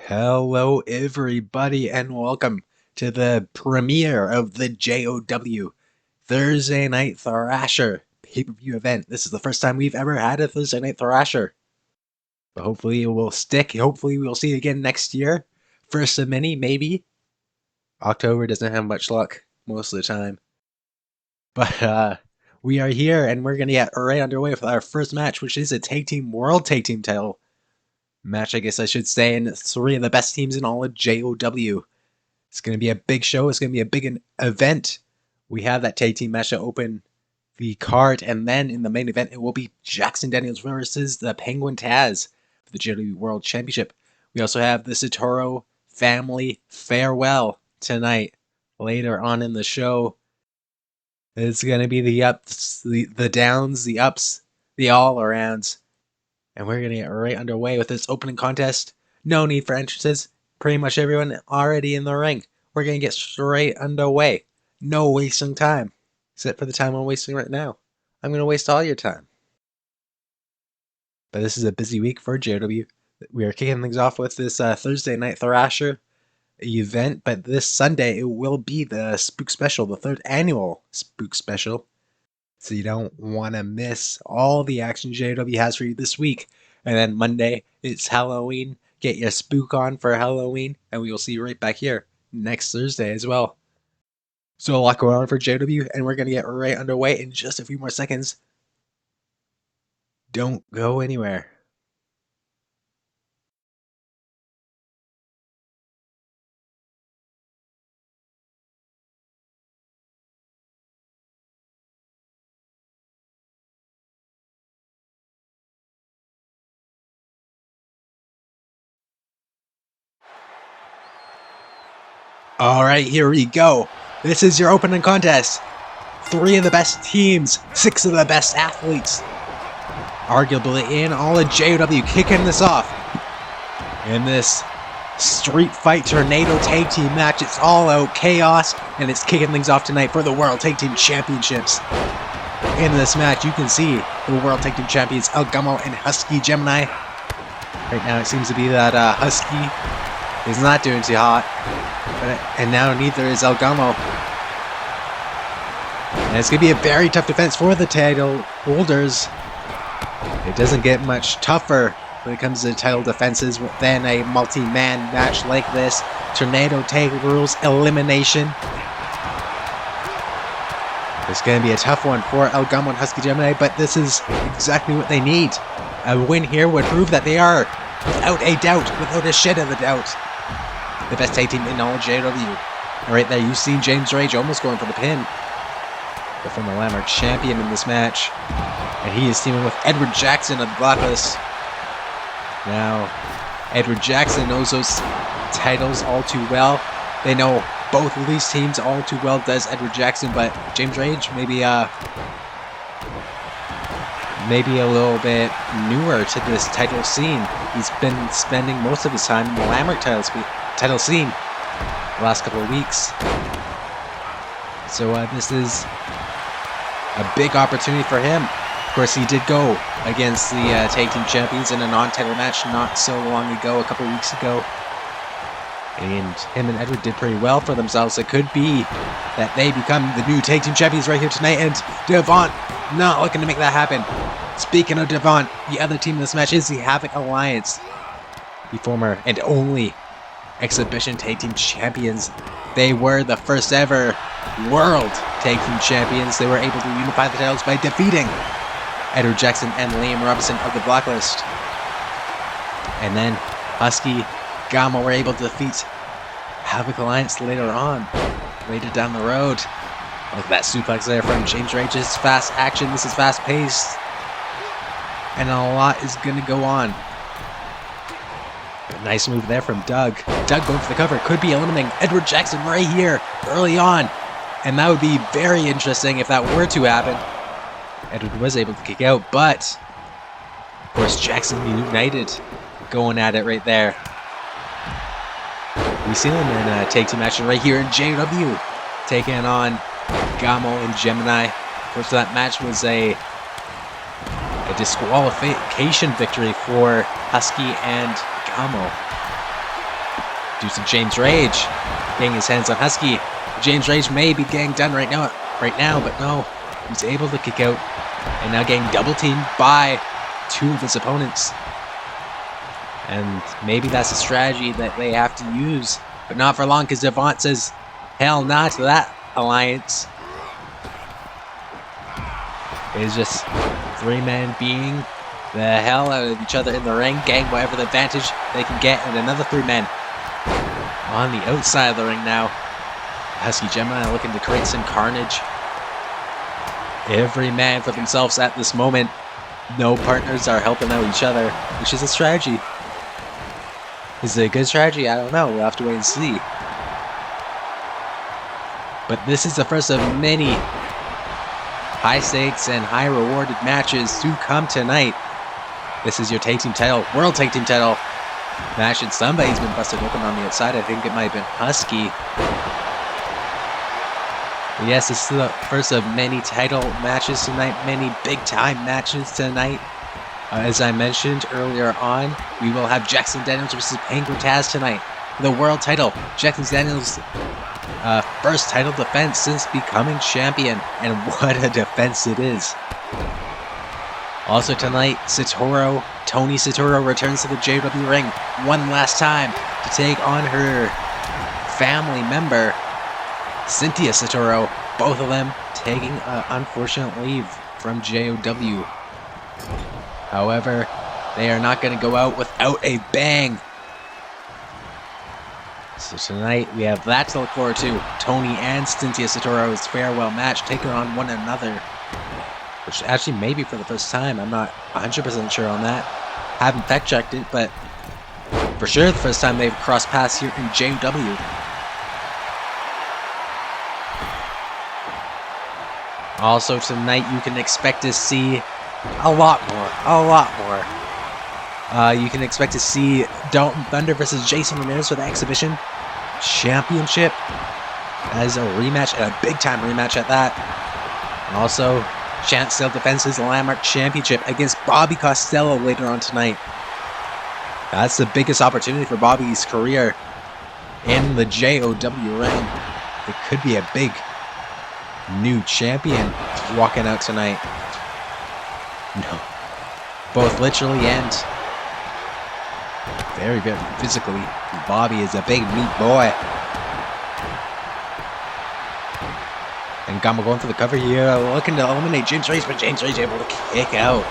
Hello, everybody, and welcome to the premiere of the JOW Thursday Night Thrasher pay-per-view event. This is the first time we've ever had a Thursday Night Thrasher, but hopefully it will stick. Hopefully we'll see it again next year. First of many, maybe. October doesn't have much luck most of the time. But we are here, and we're going to get right underway with our first match, which is a World Tag Team title match, I guess I should say, and three of the best teams in all of JOW. It's going to be a big show. It's going to be a big event. We have that tag team match to open the card, and then in the main event, it will be Jackson Daniels versus the Penguin Taz for the JOW World Championship. We also have the Satoro family farewell tonight. Later on in the show, it's going to be the ups, the downs, the ups, the all-arounds. And we're going to get right underway with this opening contest. No need for entrances. Pretty much everyone already in the ring. We're going to get straight underway. No wasting time. Except for the time I'm wasting right now. I'm going to waste all your time. But this is a busy week for JW. We are kicking things off with this Thursday Night Thrasher event. But this Sunday, it will be the Spook Special, the 3rd annual Spook Special. So you don't want to miss all the action JW has for you this week. And then Monday, it's Halloween. Get your spook on for Halloween. And we will see you right back here next Thursday as well. So a lot going on for JW. And we're going to get right underway in just a few more seconds. Don't go anywhere. Alright, here we go. This is your opening contest. 3 of the best teams, 6 of the best athletes. Arguably in all of JOW, kicking this off. In this Street Fight Tornado Tag Team match, it's all out chaos, and it's kicking things off tonight for the World Tag Team Championships. In this match, you can see the World Tag Team Champions, El Gummo and Husky Gemini. Right now, it seems to be that Husky is not doing too hot. And now neither is El Gummo. And it's going to be a very tough defense for the title holders. It doesn't get much tougher when it comes to title defenses than a multi-man match like this. Tornado Tag Rules Elimination. It's going to be a tough one for El Gummo and Husky Gemini, but this is exactly what they need. A win here would prove that they are, without a doubt, without a shade of a doubt, the best tag team in all of JW. And right there, you've seen James Rage almost going for the pin. The former Landmark champion in this match. And he is teaming with Edward Jackson of the Blacklist. Now, Edward Jackson knows those titles all too well. They know both of these teams all too well, does Edward Jackson, but James Rage maybe a little bit newer to this title scene. He's been spending most of his time in the Landmark title scene the last couple of weeks. So this is a big opportunity for him. Of course, he did go against the tag team champions in a non-title match not so long ago, a couple of weeks ago. And him and Edward did pretty well for themselves. It could be that they become the new tag team champions right here tonight. And Devont not looking to make that happen. Speaking of Devont, the other team in this match is the Havoc Alliance. The former and only Exhibition Tag Team Champions. They were the first ever World Tag Team Champions. They were able to unify the titles by defeating Edward Jackson and Liam Robinson of the Blacklist. And then Husky Gummo were able to defeat Havoc Alliance later on, later down the road. Look at that suplex there from James Rage. This is fast action. This is fast paced. And a lot is going to go on. A nice move there from Doug. Doug going for the cover. Could be eliminating Edward Jackson right here early on. And that would be very interesting if that were to happen. Edward was able to kick out, but of course Jackson United going at it right there. We see them in a tag team action right here in JW, taking on Gummo and Gemini. Of course, that match was a disqualification victory for Husky and Gummo. Due to James Rage getting his hands on Husky. James Rage may be getting done right now, but no. He's able to kick out and now getting double teamed by two of his opponents. And maybe that's a strategy that they have to use, but not for long because Devant says, hell not to that alliance. It's just three men beating the hell out of each other in the ring, getting whatever the advantage they can get, and another three men on the outside of the ring now. Husky Gemini looking to create some carnage. Every man for themselves at this moment. No partners are helping out each other, which is a strategy. Is it a good strategy? I don't know. We'll have to wait and see. But this is the first of many high stakes and high rewarded matches to come tonight. This is your tag team title, world tag team title match, and somebody's been busted open on the outside. I think it might have been Husky. But yes, this is the first of many title matches tonight, many big time matches tonight. As I mentioned earlier on, we will have Jackson Daniels versus Penguin Taz tonight for the world title. Jackson Daniels' first title defense since becoming champion, and what a defense it is. Also tonight, Tony Satoru returns to the JW ring one last time to take on her family member, Cynthia Satoru. Both of them taking an unfortunate leave from JOW. However, they are not going to go out without a bang. So tonight we have that to look forward to. Tony and Cynthia Satoru's farewell match taking on one another. Which actually may be for the first time. I'm not 100% sure on that. Haven't fact checked it, but for sure the first time they've crossed paths here in JW. Also tonight you can expect to see a lot more. You can expect to see Dalton Thunder versus Jason Ramirez for the Exhibition Championship as a rematch, and a big time rematch at that. And also, Chance still defends his Landmark Championship against Bobby Costello later on tonight. That's the biggest opportunity for Bobby's career in the JOW ring. It could be a big new champion walking out tonight. No. Both literally and very, very physically. Bobby is a big meat boy. And Gama going for the cover here, looking to eliminate James Rage, but James Rage able to kick out.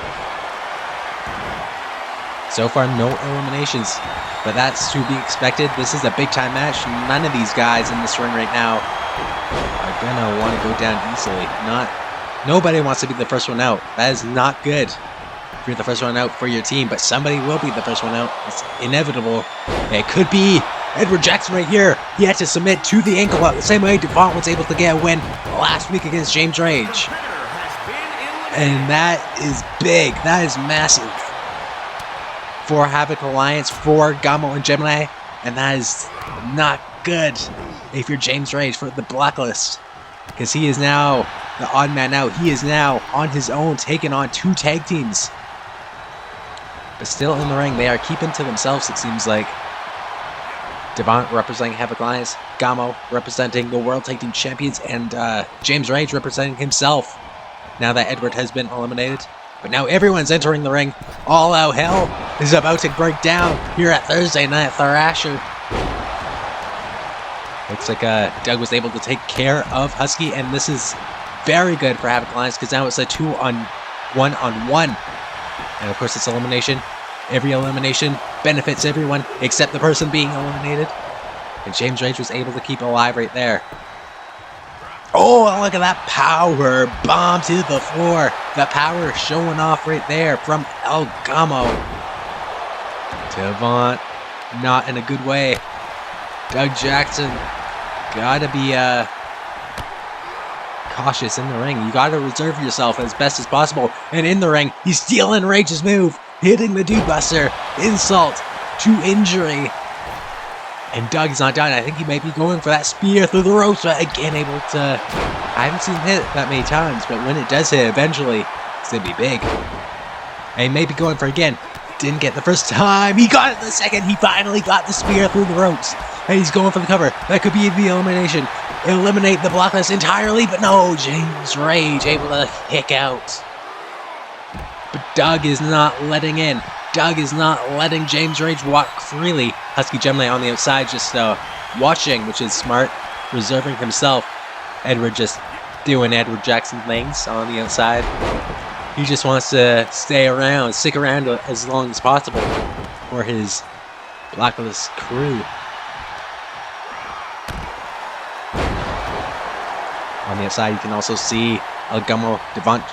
So far, no eliminations, but that's to be expected. This is a big time match. None of these guys in this ring right now are gonna want to go down easily. Nobody wants to be the first one out. That is not good if you're the first one out for your team, but somebody will be the first one out. It's inevitable. It could be Edward Jackson right here. He had to submit to the ankle lock the same way Devant was able to get a win last week against James Rage. And that is big. That is massive for Havoc Alliance, for Gamo and Gemini. And that is not good if you're James Rage for the blacklist, because he is now the odd man out. He is now on his own, taking on two tag teams. But still in the ring, they are keeping to themselves, it seems like. Devant representing Havoc Alliance, Gamo representing the World Tag Team Champions, and James Rage representing himself now that Edward has been eliminated. But now everyone's entering the ring. All out hell is about to break down here at Thursday Night Thrasher. Looks like Doug was able to take care of Husky, and this is very good for Havoc Alliance because now it's a 2-on-1-on-1. And of course it's elimination. Every elimination benefits everyone except the person being eliminated. And James Rage was able to keep it alive right there. Oh, look at that power bomb to the floor. The power showing off right there from El Gamo. Devant, not in a good way. Doug Jackson, gotta be cautious in the ring. You gotta reserve yourself as best as possible. And in the ring, he's stealing Rage's move, hitting the Dude Buster, insult to injury. And Doug's not done. I think he might be going for that spear through the ropes, but again able to... I haven't seen him hit that many times, but when it does hit, eventually, it's gonna be big. And he may be going for again. Didn't get the first time. He got it the second. He finally got the spear through the ropes. And he's going for the cover. That could be the elimination. Eliminate the blocklist entirely, but no. James Rage able to kick out. But Doug is not letting in. Doug is not letting James Rage walk freely. Husky Gemini on the outside just watching, which is smart. Reserving himself. Edward just doing Edward Jackson things on the outside. He just wants to stay around, stick around as long as possible for his blacklist crew. On the outside, you can also see El Gummo, Devont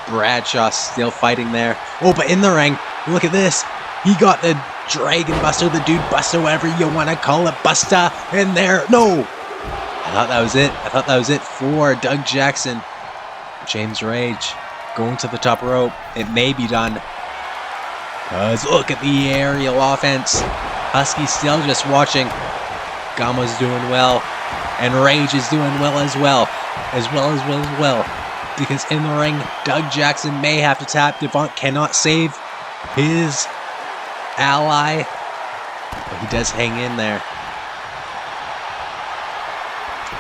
Bradshaw still fighting there. Oh, but in the ring, look at this. He got the Dragon Buster, the Dude Buster, whatever you want to call it, Buster in there. No! I thought that was it. I thought that was it for Doug Jackson. James Rage going to the top rope. It may be done. Because look at the aerial offense. Husky still just watching. Gummo's doing well. And Rage is doing well as well. As well. Because in the ring, Doug Jackson may have to tap. Devont cannot save his ally. But he does hang in there.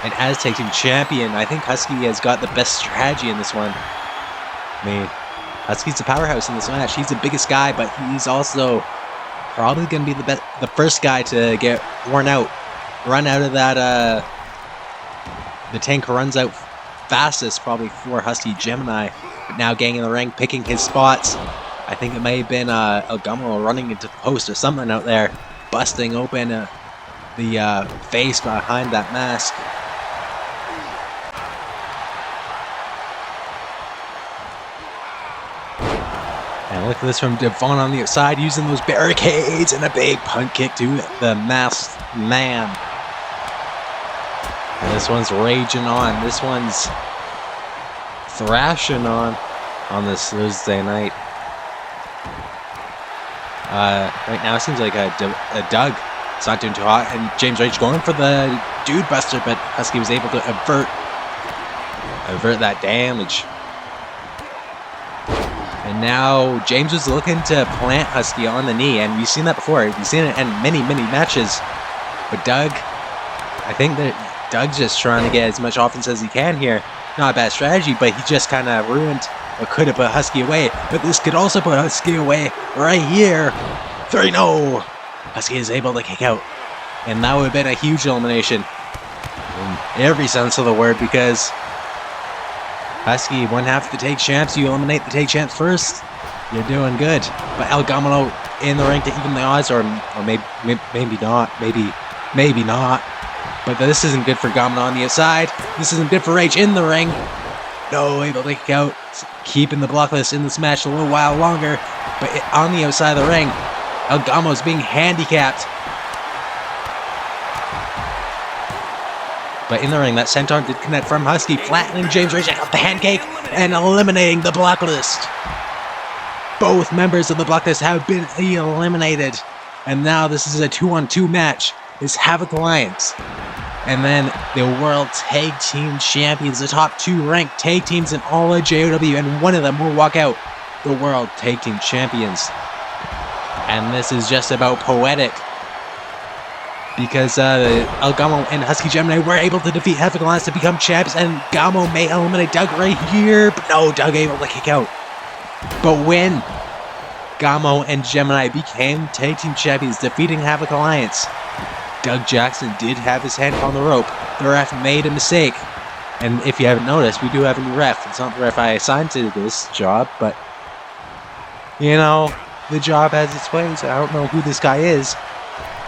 And as tag team champion, I think Husky has got the best strategy in this one. I mean, Husky's the powerhouse in this match. He's the biggest guy, but he's also probably going to be the first guy to get run out of that. The tank runs out fastest, probably for Husky Gemini. But now getting in the ring, picking his spots. I think it may have been El Gummo running into the post or something out there, busting open the face behind that mask. And look at this from Devon on the outside, using those barricades and a big punt kick to the masked man. And this one's raging on. This one's thrashing on this Thursday night. Right now it seems like a Doug. It's not doing too hot, and James Rage going for the Dude Buster, but Husky was able to avert that damage. And now James was looking to plant Husky on the knee, and we've seen that before. We've seen it in many matches. But Doug, I think that Doug's just trying to get as much offense as he can here. Not a bad strategy, but he just kind of ruined or could have put Husky away. But this could also put Husky away right here. 3-0. Husky is able to kick out. And that would have been a huge elimination in every sense of the word, because Husky, one half of the tag champs, you eliminate the tag champs first, you're doing good. But El Gummo in the ring to even the odds, or maybe not. Maybe not. But this isn't good for Gummo on the outside. This isn't good for Rage in the ring. No, able to kick out. Keeping the blocklist in this match a little while longer. But on the outside of the ring, El Gummo's being handicapped. But in the ring, that senton did connect from Husky, flattening James Rage out the pancake and eliminating the blocklist. Both members of the blocklist have been eliminated. And now this is a 2-on-2 match. It's Havoc Alliance. And then the World Tag Team Champions, the top 2 ranked tag teams in all of JOW, and one of them will walk out the World Tag Team Champions. And this is just about poetic, because El Gummo and Husky Gemini were able to defeat Havoc Alliance to become champs, and Gummo may eliminate Doug right here, but no, Doug able to kick out. But when Gummo and Gemini became tag team champions, defeating Havoc Alliance, Doug Jackson did have his hand on the rope. The ref made a mistake. And if you haven't noticed, we do have a new ref. It's not the ref I assigned to this job, but, you know, the job has its ways. I don't know who this guy is.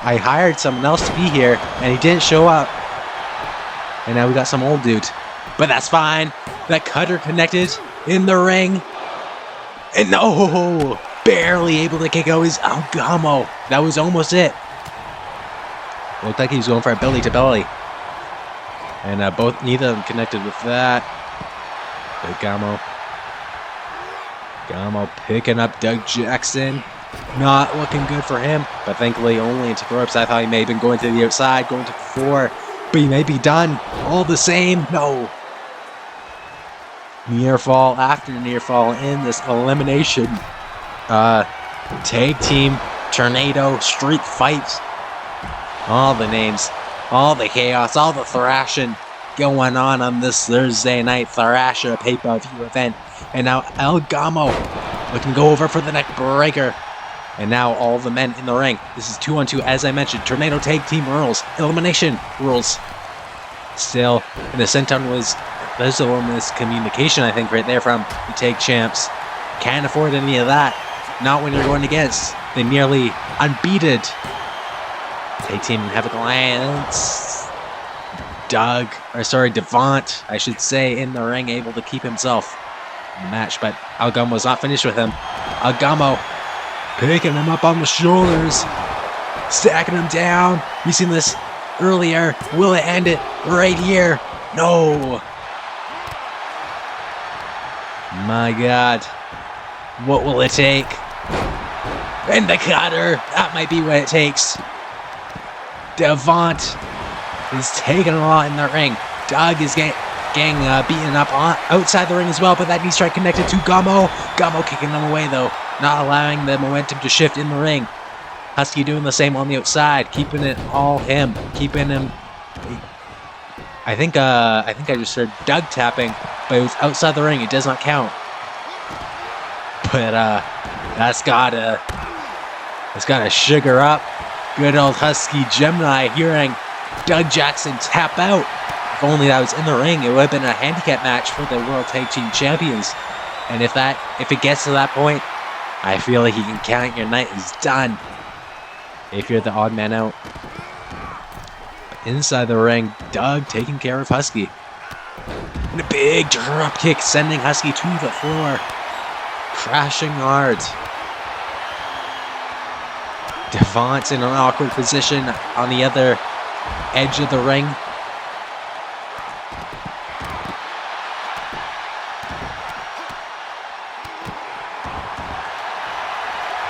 I hired someone else to be here, and he didn't show up. And now we got some old dude. But that's fine. That cutter connected in the ring. And no! Barely able to kick out his El Gummo. That was almost it. Looked like he was going for a belly to belly. And neither of them connected with that. But Gummo picking up Doug Jackson. Not looking good for him. But thankfully only into the ropes. I thought he may have been going to the outside, going to the floor. But he may be done. All the same, no. Near fall after near fall in this elimination. Tag team, tornado, street fight. All the names, all the chaos, all the thrashing going on this Thursday night Thrasher pay-per-view event. And now El Gamo looking to go over for the neck breaker. And now all the men in the ring. This is 2-on-2, as I mentioned. Tornado tag team rules, elimination rules. Still, in the senton there's a little miscommunication, I think, right there from the tag champs. Can't afford any of that. Not when you're going against the nearly unbeaten tag team Havoc Alliance. Devont, I should say, in the ring, able to keep himself in the match, but El Gamo's not finished with him. El Gamo picking him up on the shoulders, stacking him down. We've seen this earlier. Will it end it right here? No. My God. What will it take? And the cutter. That might be what it takes. Devont is taking a lot in the ring. Doug is getting beaten up outside the ring as well, but that knee strike connected to Gamo. Gamo kicking them away though, not allowing the momentum to shift in the ring. Husky doing the same on the outside, keeping it all him, keeping him. I think I just heard Doug tapping, but it was outside the ring. It does not count. But that's gotta sugar up. Good old Husky Gemini hearing Doug Jackson tap out. If only that was in the ring, it would have been a handicap match for the World Tag Team Champions. And if it gets to that point, I feel like you can count your night is done. If you're the odd man out. Inside the ring, Doug taking care of Husky. And a big drop kick sending Husky to the floor. Crashing hard. Devont in an awkward position on the other edge of the ring.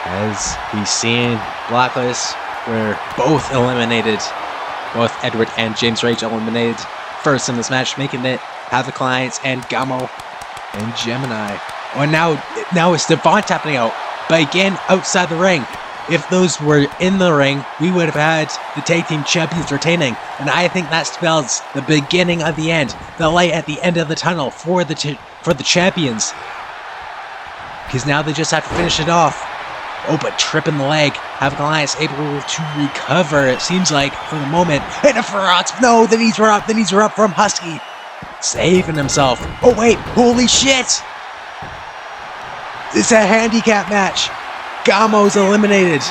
As we've seen, Blacklist were both eliminated. Both Edward and James Rage eliminated first in this match, making it Havoc Alliance and Gamo and Gemini. Oh, and now it's Devont tapping out, but again outside the ring. If those were in the ring, we would have had the tag team champions retaining, and I think that spells the beginning of the end, the light at the end of the tunnel for the champions. Because now they just have to finish it off. Oh, but tripping the leg. Havoc Alliance able to recover, it seems like, for the moment. And a Ferox. No, the knees were up from Husky. Saving himself. Oh, wait. Holy shit. It's a handicap match. Gamo's eliminated.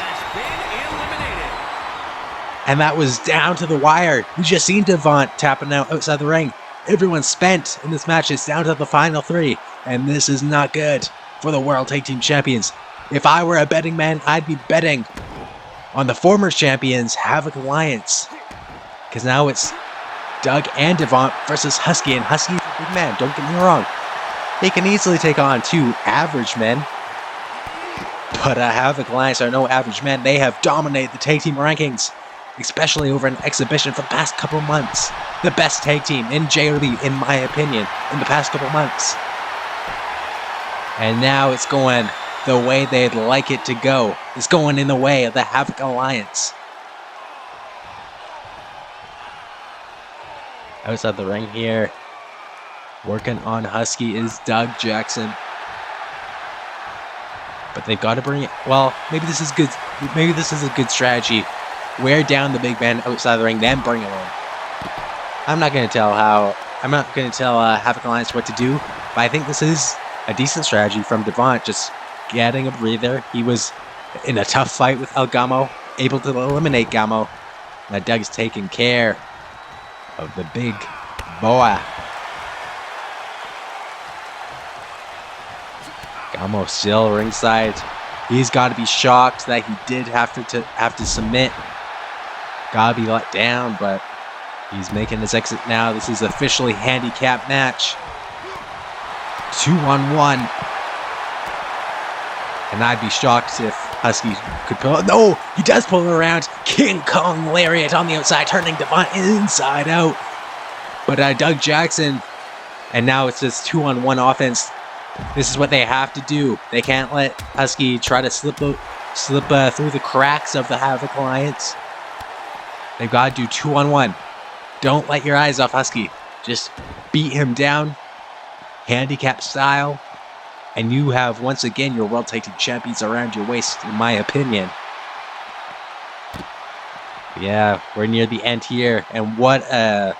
And that was down to the wire. We just seen Devont tapping out outside the ring. Everyone's spent in this match. It's down to the final three. And this is not good for the World Tag Team Champions. If I were a betting man, I'd be betting on the former champions, Havoc Alliance. Because now it's Doug and Devont versus Husky. And Husky's a big man, don't get me wrong. They can easily take on two average men. But Havoc Alliance are no average men. They have dominated the tag team rankings, especially over an exhibition for the past couple months. The best tag team in JOW, in my opinion, in the past couple months. And now it's going the way they'd like it to go. It's going in the way of the Havoc Alliance. Outside the ring here, working on Husky is Doug Jackson. But they've got to bring it. Well, maybe this is good. Maybe this is a good strategy. Wear down the big man outside the ring, then bring him in. I'm not going to tell Havoc Alliance what to do, but I think this is a decent strategy from Devont. Just getting a breather. He was in a tough fight with El Gamo, able to eliminate Gamo. Now Doug's taking care of the big boy. Gamo still ringside. He's got to be shocked that he did have to submit. Gotta be let down, but he's making his exit now. This is officially handicap match. 2-on-1. And I'd be shocked if Husky could pull. No, he does pull it around. King Kong lariat on the outside, turning Devont inside out. But Doug Jackson, and now it's this 2-on-1 offense. This is what they have to do. They can't let Husky try to slip through the cracks of the Havoc Alliance. They've got to do 2-on-1. Don't let your eyes off Husky. Just beat him down, handicap style, and you have once again your World Tag Team Champions around your waist, in my opinion. Yeah, we're near the end here, and what a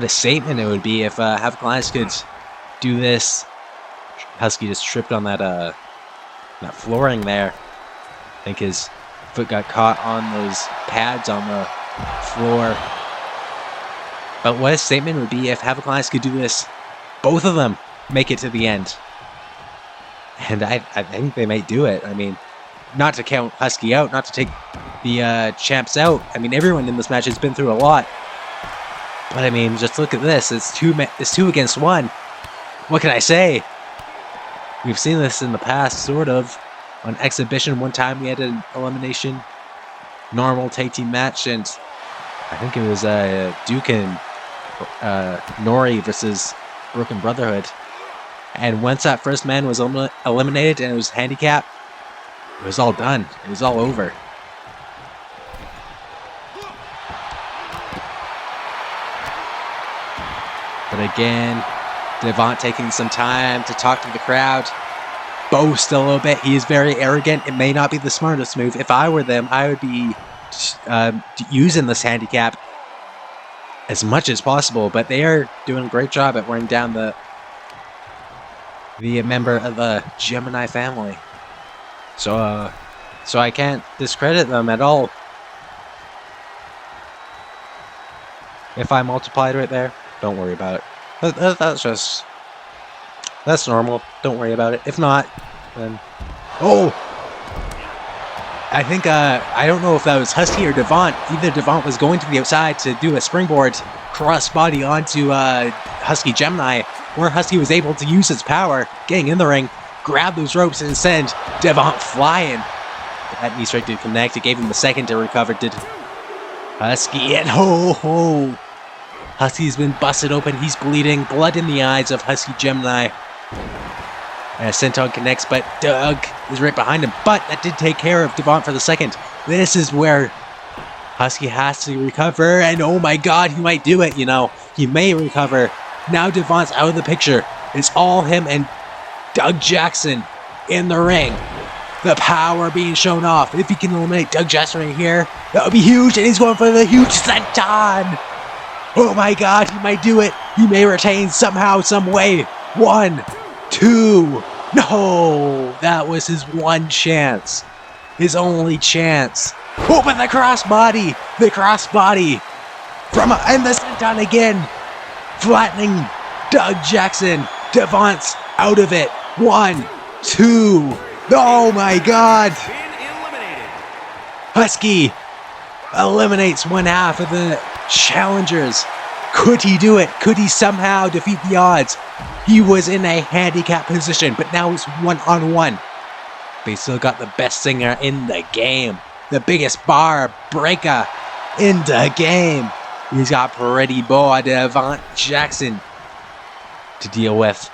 statement it would be if Havoc Alliance could do this. Husky just tripped on that flooring there. I think his foot got caught on those pads on the floor. But what a statement would be if Havoc Alliance could do this. Both of them make it to the end. And I think they might do it. I mean, not to count Husky out, not to take the champs out. I mean, everyone in this match has been through a lot. But I mean, just look at this. It's two against one. What can I say? We've seen this in the past, sort of. On Exhibition, one time we had an elimination normal tag team match, and I think it was Duke and Nori versus Broken Brotherhood. And once that first man was eliminated and it was handicap, it was all done. It was all over. But again, Devant taking some time to talk to the crowd, boast a little bit. He is very arrogant. It may not be the smartest move. If I were them, I would be using this handicap as much as possible. But they are doing a great job at wearing down the member of the Gemini family. So I can't discredit them at all. If I multiplied right there, don't worry about it. That's normal. Don't worry about it. If not, then... Oh! I think, I don't know if that was Husky or Devant. Either Devant was going to the outside to do a springboard cross-body onto Husky Gemini, or Husky was able to use his power, getting in the ring, grab those ropes, and send Devant flying. That knee strike did connect. It gave him a second to recover. Did Husky, and ho! Husky's been busted open. He's bleeding. Blood in the eyes of Husky Gemini. Senton connects, but Doug is right behind him. But that did take care of Devant for the second. This is where Husky has to recover. And oh my god, he might do it, you know. He may recover. Now Devant's out of the picture. It's all him and Doug Jackson in the ring. The power being shown off. If he can eliminate Doug Jackson right here, that would be huge. And he's going for the huge senton. Oh my god, he might do it. He may retain somehow, some way. 1, 2. No, that was his one chance. His only chance. Open the crossbody. The crossbody. And the senton again. Flattening Doug Jackson. Devant's out of it. 1, 2. Oh my god. Husky eliminates one half of the challengers. Could he do it? Could he somehow defeat the odds? He was in a handicap position, but now he's one-on-one. But he still got the best singer in the game. The biggest bar breaker in the game. He's got Pretty Boy Devant Jackson to deal with.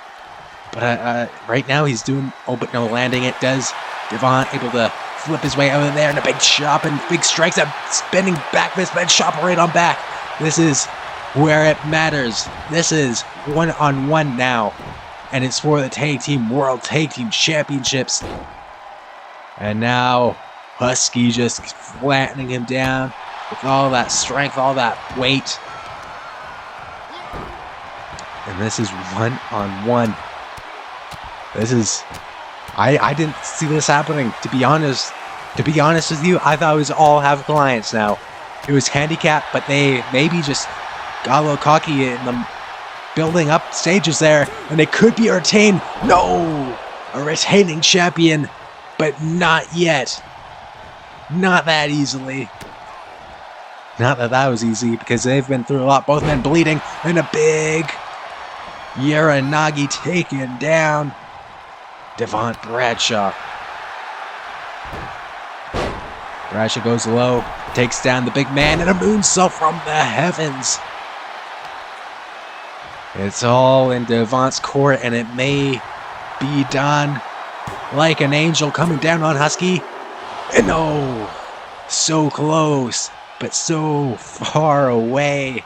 But right now he's doing... Oh, but no landing. It does. Devant able to flip his way out of there, and a big chop and big strikes. A spinning back fist, but chop right on back. This is where it matters. This is one-on-one now. And it's for the Tag Team World Tag Team Championships. And now Husky just flattening him down with all that strength, all that weight. And this is one-on-one. This is... I didn't see this happening, to be honest. To be honest with you, I thought it was all Havoc Alliance now. It was handicap, but they maybe just got a little cocky in the building up stages there, and they could be retained. No! A retaining champion, but not yet. Not that easily. Not that that was easy, because they've been through a lot. Both men bleeding, and a big Uranagi taken down. Devant Bradshaw. Bradshaw goes low, takes down the big man, and a moonsault from the heavens. It's all in Devant's court, and it may be done like an angel coming down on Husky. And no! So close, but so far away.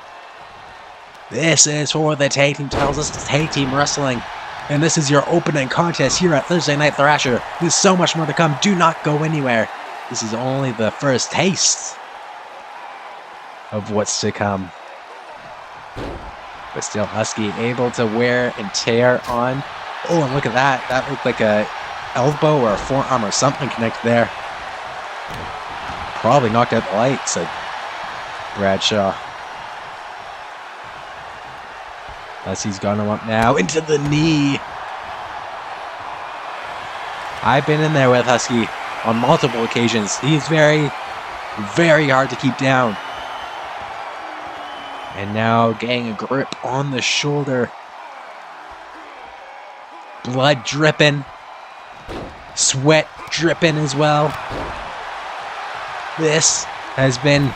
This is for the tag team titles. This is tag team wrestling. And this is your opening contest here at Thursday Night Thrasher. There's so much more to come. Do not go anywhere. This is only the first taste of what's to come. But still, Husky able to wear and tear on. Oh, and look at that. That looked like a elbow or a forearm or something connected there. Probably knocked out the light, said Bradshaw. Husky's got him up now into the knee. I've been in there with Husky on multiple occasions. He's very, very hard to keep down. And now getting a grip on the shoulder. Blood dripping. Sweat dripping as well. This has been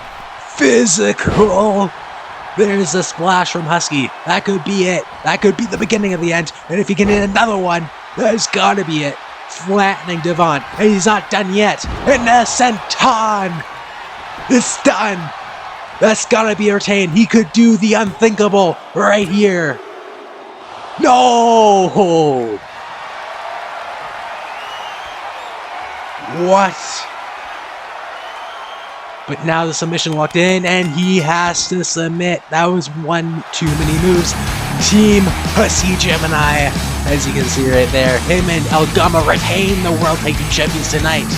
physical. There's a splash from Husky. That could be it. That could be the beginning of the end. And if he can hit another one, that's gotta be it. Flattening Devant. And he's not done yet. And the senton. It's done. That's gotta be retained. He could do the unthinkable right here. No! What? But now the submission locked in, and he has to submit. That was one too many moves. Team Husky Gemini, as you can see right there. Him and El Gama retain the World Tag Team Champions tonight.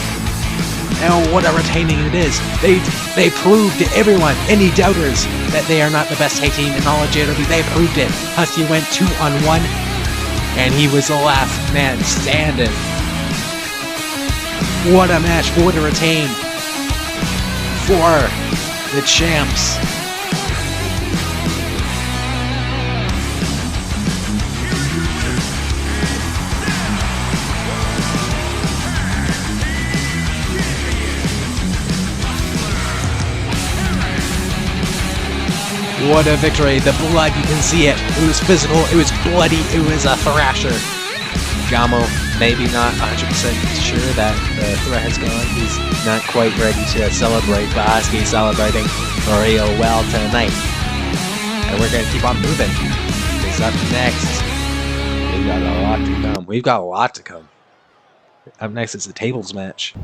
And what a retaining it is. They proved to everyone, any doubters, that they are not the best tag team in all of JOW. They proved it. Husky went 2-on-1, and he was the last man standing. What a match for to retain for the champs. What a victory. The blood, you can see it. It was physical, it was bloody, it was a Thrasher. Gamo, maybe not 100% sure that the threat has gone. He's not quite ready to celebrate, but Husky's celebrating real well tonight. And we're going to keep on moving. Because up next, we've got a lot to come. We've got a lot to come. Up next is the tables match.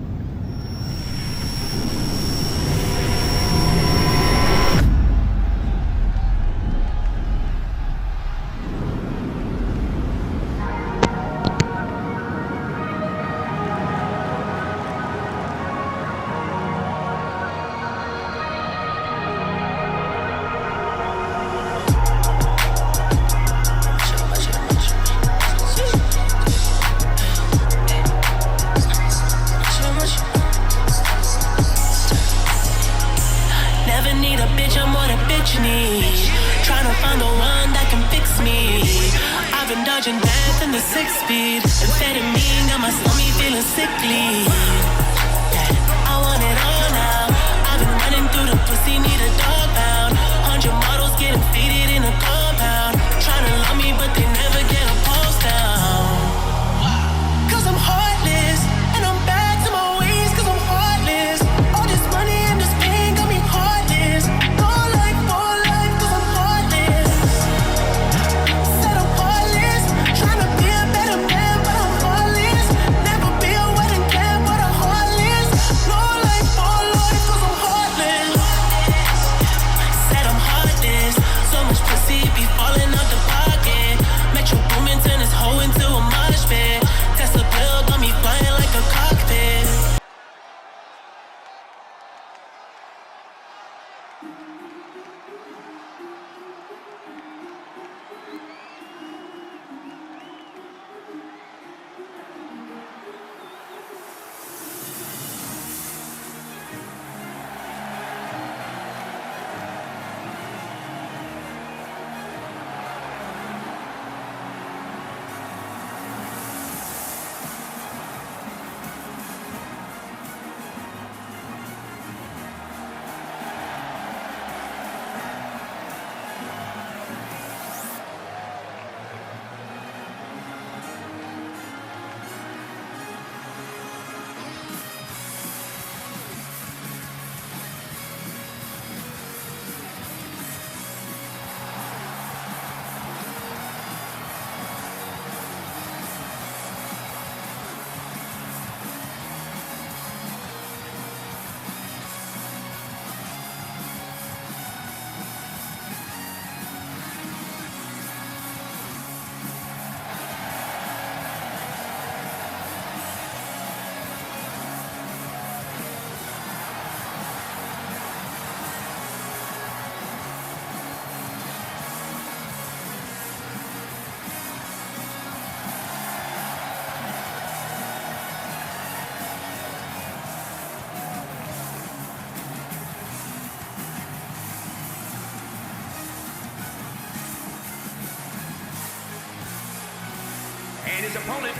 And his opponent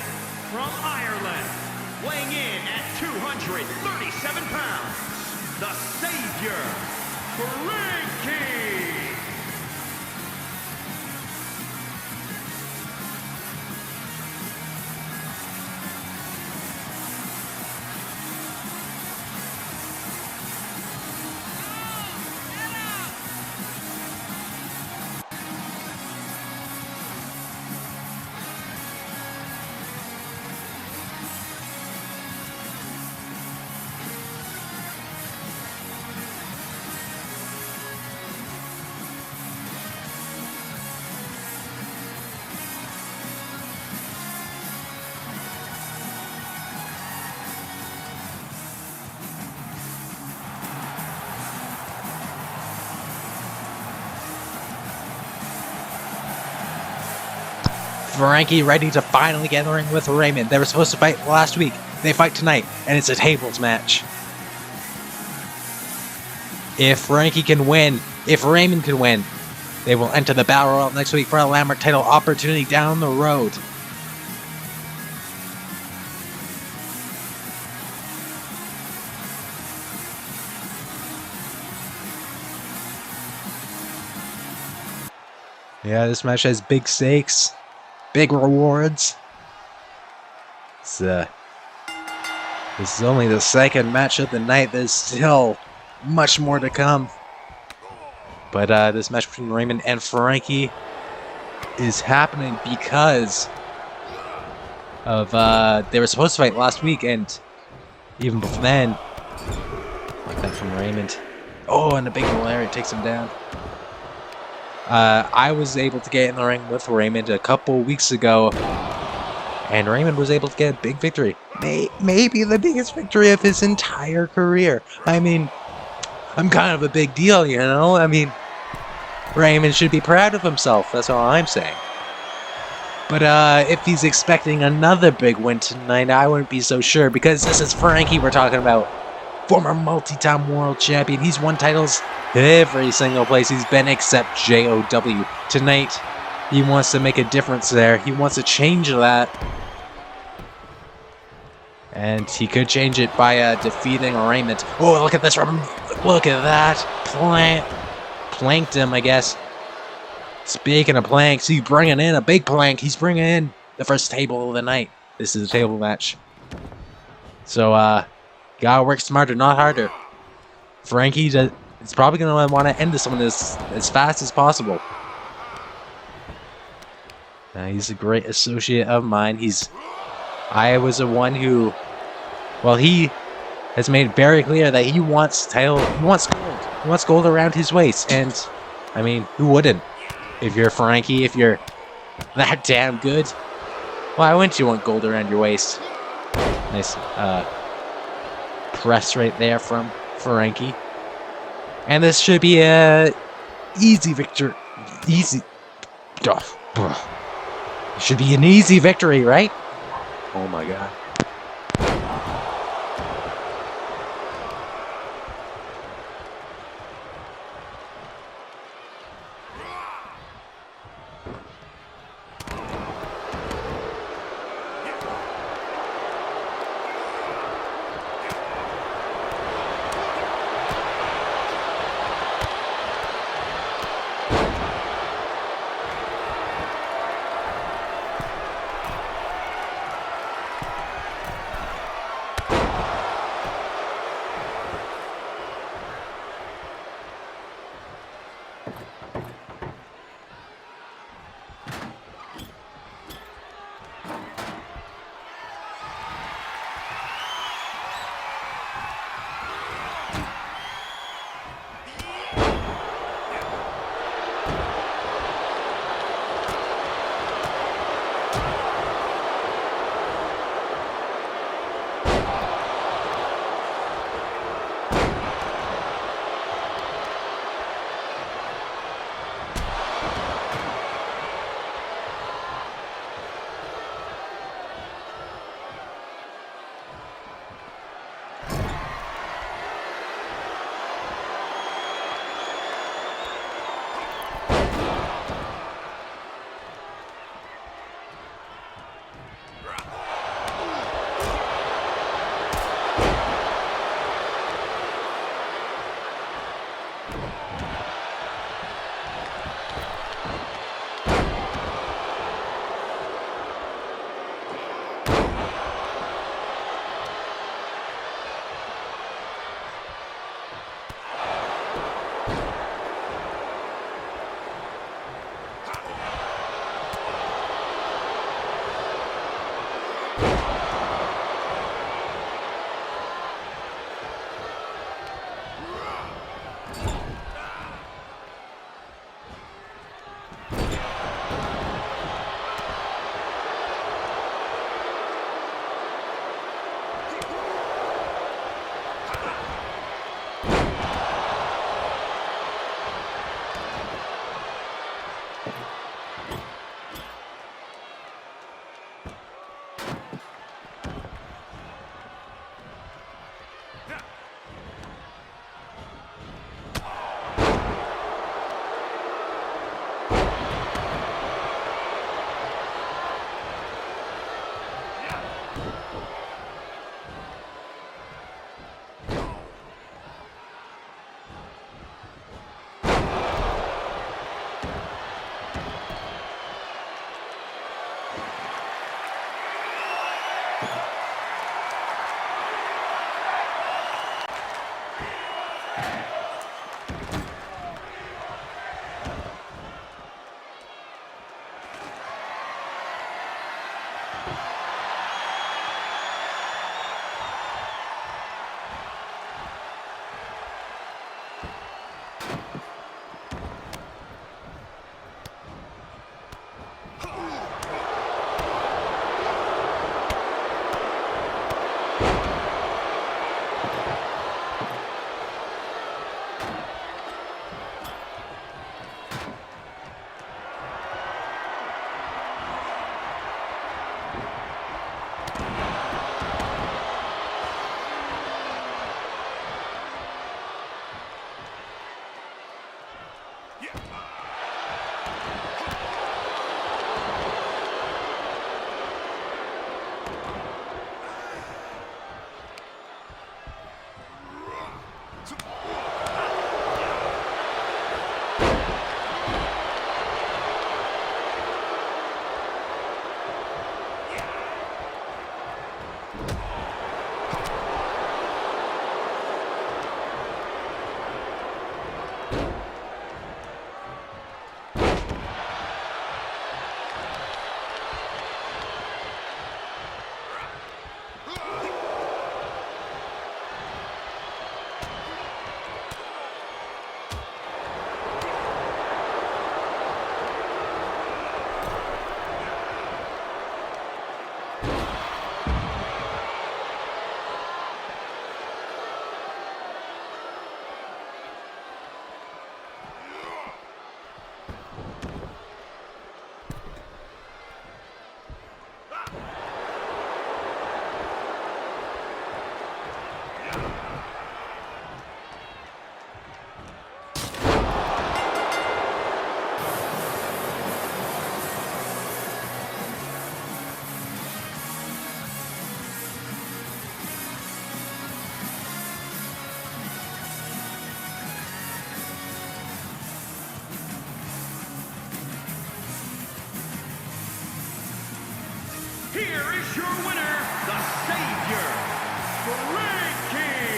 from Ireland, weighing in at 237 pounds, the Savior, Frankie. Frankie ready to finally get in the ring with Raymond. They were supposed to fight last week. They fight tonight, and it's a tables match. If Frankie can win, if Raymond can win, they will enter the Battle Royal next week for a Landmark title opportunity down the road. Yeah, this match has big stakes, big rewards. This is only the second match of the night. There's still much more to come. But this match between Raymond and Frankie is happening because of they were supposed to fight last week, and even before then, like that from Raymond. Oh, and a big lariat takes him down. I was able to get in the ring with Raymond a couple weeks ago, and Raymond was able to get a big victory. Maybe the biggest victory of his entire career. I mean, I'm kind of a big deal, you know? I mean, Raymond should be proud of himself, that's all I'm saying. But if he's expecting another big win tonight, I wouldn't be so sure, because this is Frankie we're talking about. Former multi-time world champion. He's won titles every single place he's been except JOW. Tonight, he wants to make a difference there. He wants to change that. And he could change it by defeating Raymond. Oh, look at this. Look at that. Planked him, I guess. Speaking of planks, he's bringing in a big plank. He's bringing in the first table of the night. This is a table match. So, gotta work smarter, not harder. Frankie is probably going to want to end this one as fast as possible. He's a great associate of mine. I was the one who, well, he has made it very clear that he wants title. He wants gold. He wants gold around his waist. And, I mean, who wouldn't? If you're Frankie, if you're that damn good, why wouldn't you want gold around your waist? Nice, press right there from Frankie. And this should be a easy victory. Easy. It should be an easy victory, right? Oh my god. Here is your winner, the Savior, Frankie!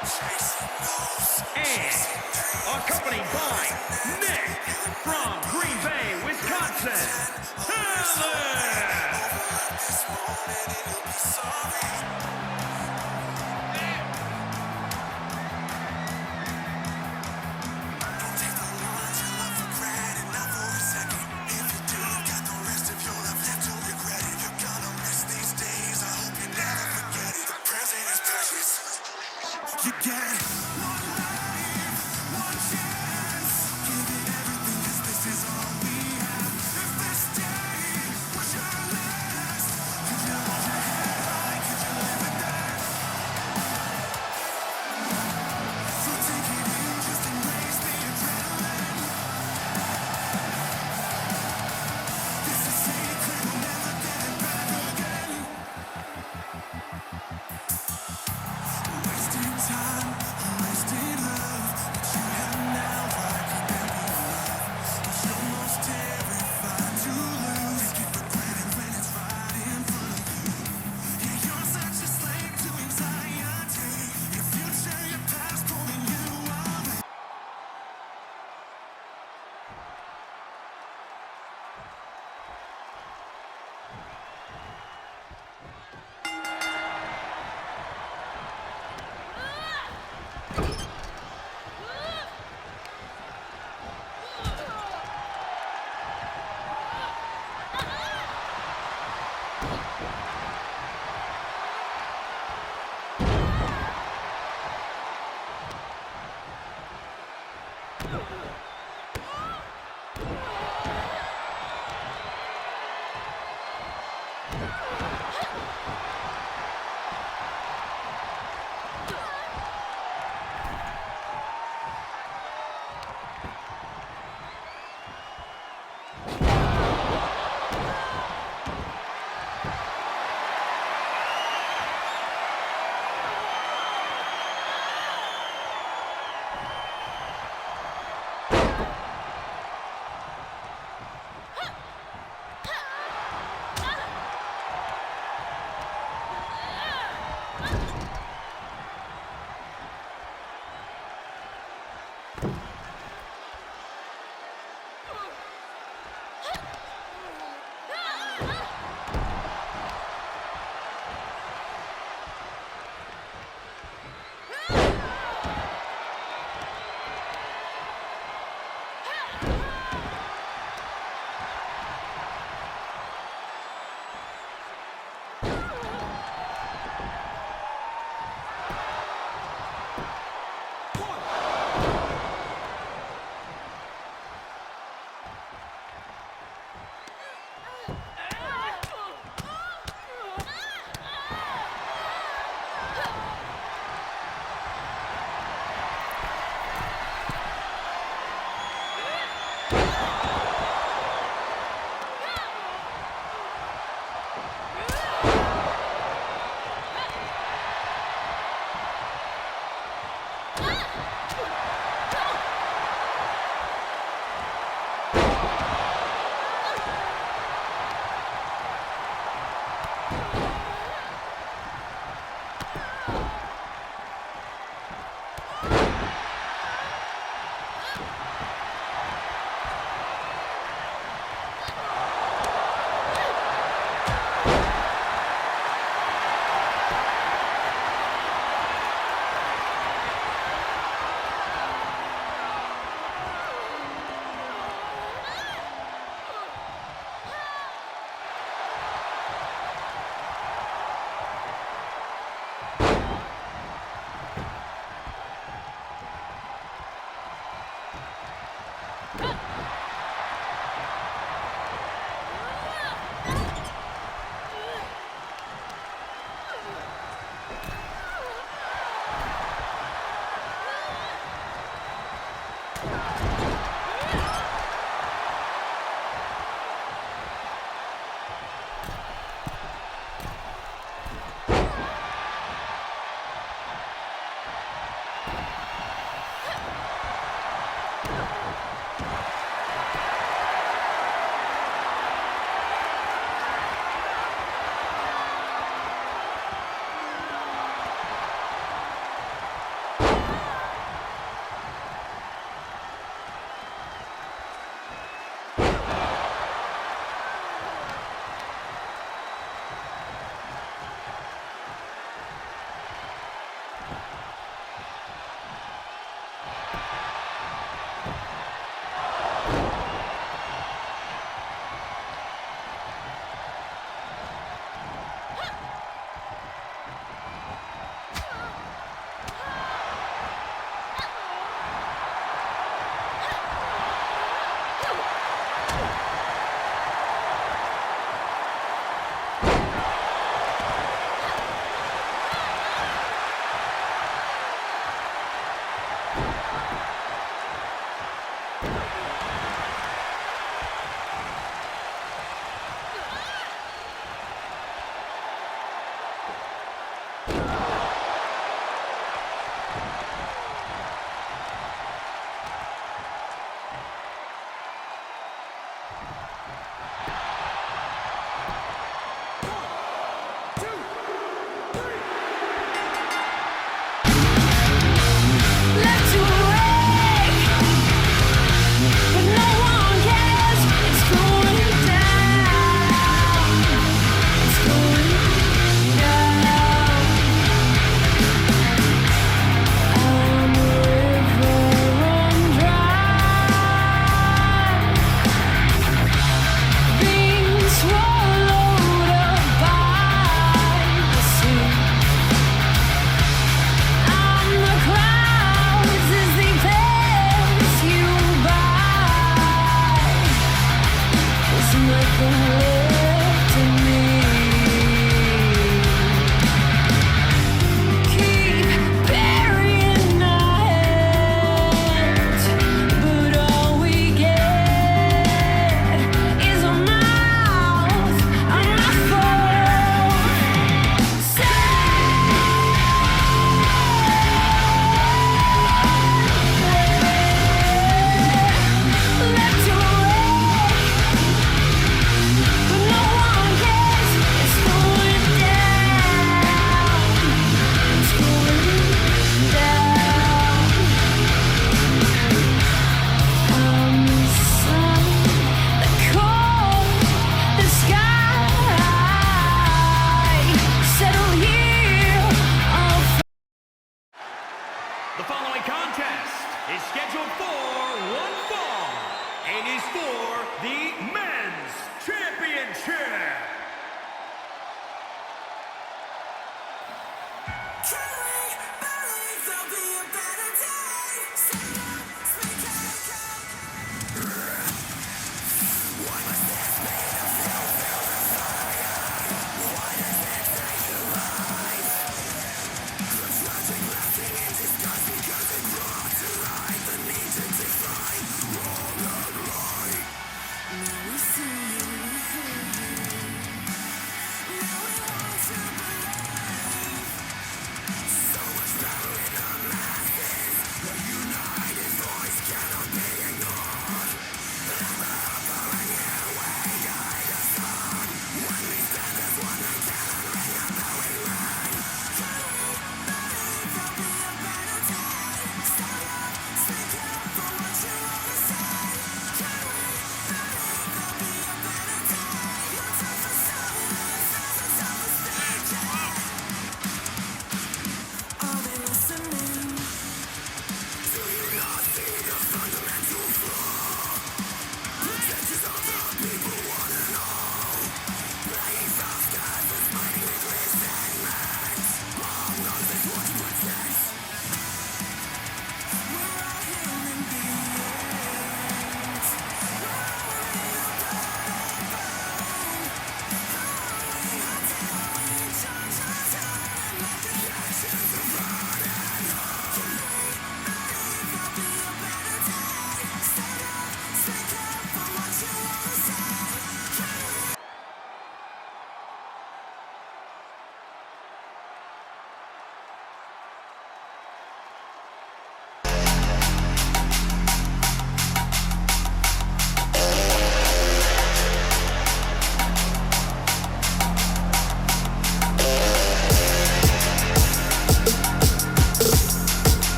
And accompanied by Nick from Green Bay, Wisconsin. Talent! You get one life, one chance. Give it everything, 'cause this is all we have. If this day was your last, could you hold your head high? Could you live with that? So take it in, just embrace the adrenaline. This is sacred, we'll never get it back again. Wasting time, wasted love. What you have now, why could there be enough? But you're most terrified to lose. Take it for granted when it's right in front of you. Yeah, you're such a slave to anxiety. Your future, your past, pulling you away.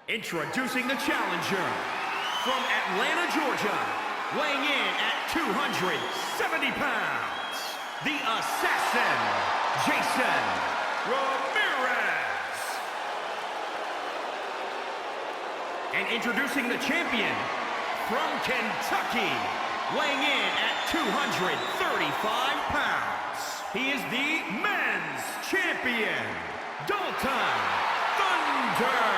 Introducing the challenger from Atlanta, Georgia, weighing in at 270 pounds, the assassin, Jason Ramirez. And introducing the champion from Kentucky, weighing in at 235 pounds, he is the men's champion, Dalton Thunder.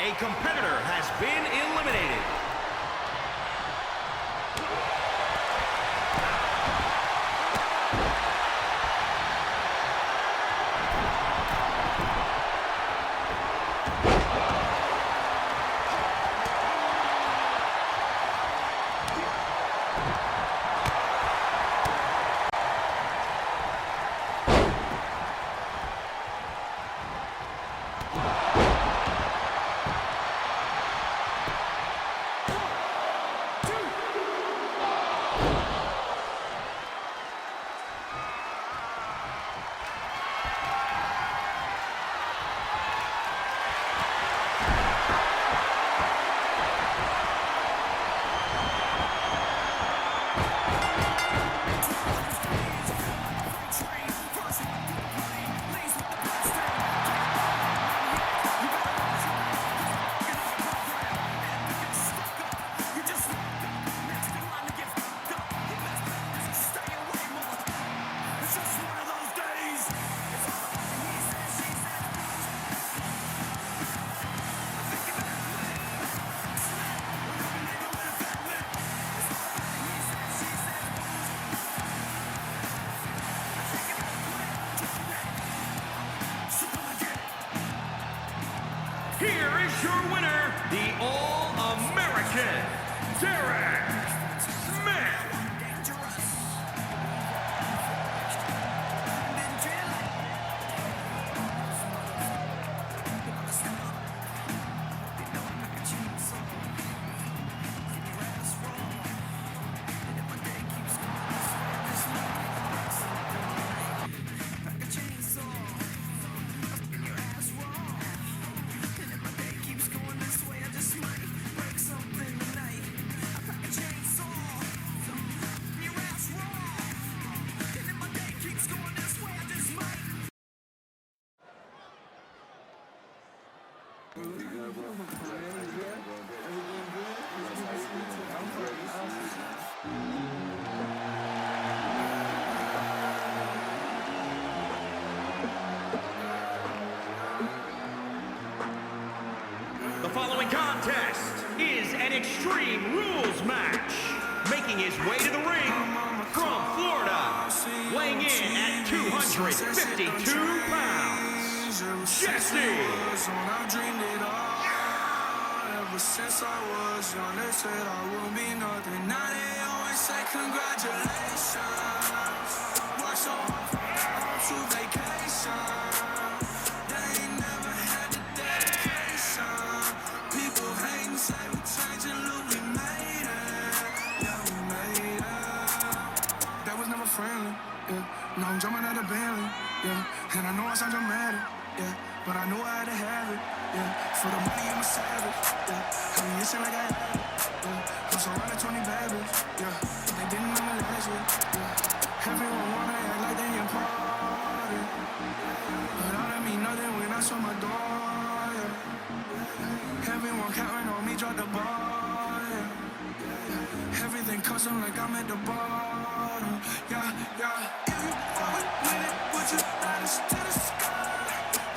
A competitor has been eliminated. Here is your winner, the All-American, Derek Smith. Keeps going this way, I just might break something tonight. I pack a chain. The following contest is an Extreme Rules match. Making his way to the ring from Florida, weighing in at 252 pounds, Jesse. Ever since I was young, they said I would be nothing. Now they always say congratulations. Work so hard to vacation. They ain't never had the dedication. People hate and say we changing, look, we made it. Yeah, we made it. That was never friendly. Yeah, now I'm jumping out of Bentley. Yeah, and I know I sound dramatic. Yeah, but I knew I had to have it. Yeah, for the money I'm a savage. Yeah, I mean it's like I had it. Yeah, I'm surrounded 20 babies. Yeah, they didn't realize it. Yeah, everyone wanna act like they important, but all that mean nothing when I saw my door. Yeah, everyone counting on me, drop the ball. Yeah, everything custom like I'm at the bottom. Yeah, yeah. If you fuck with it, would you let us to the sky?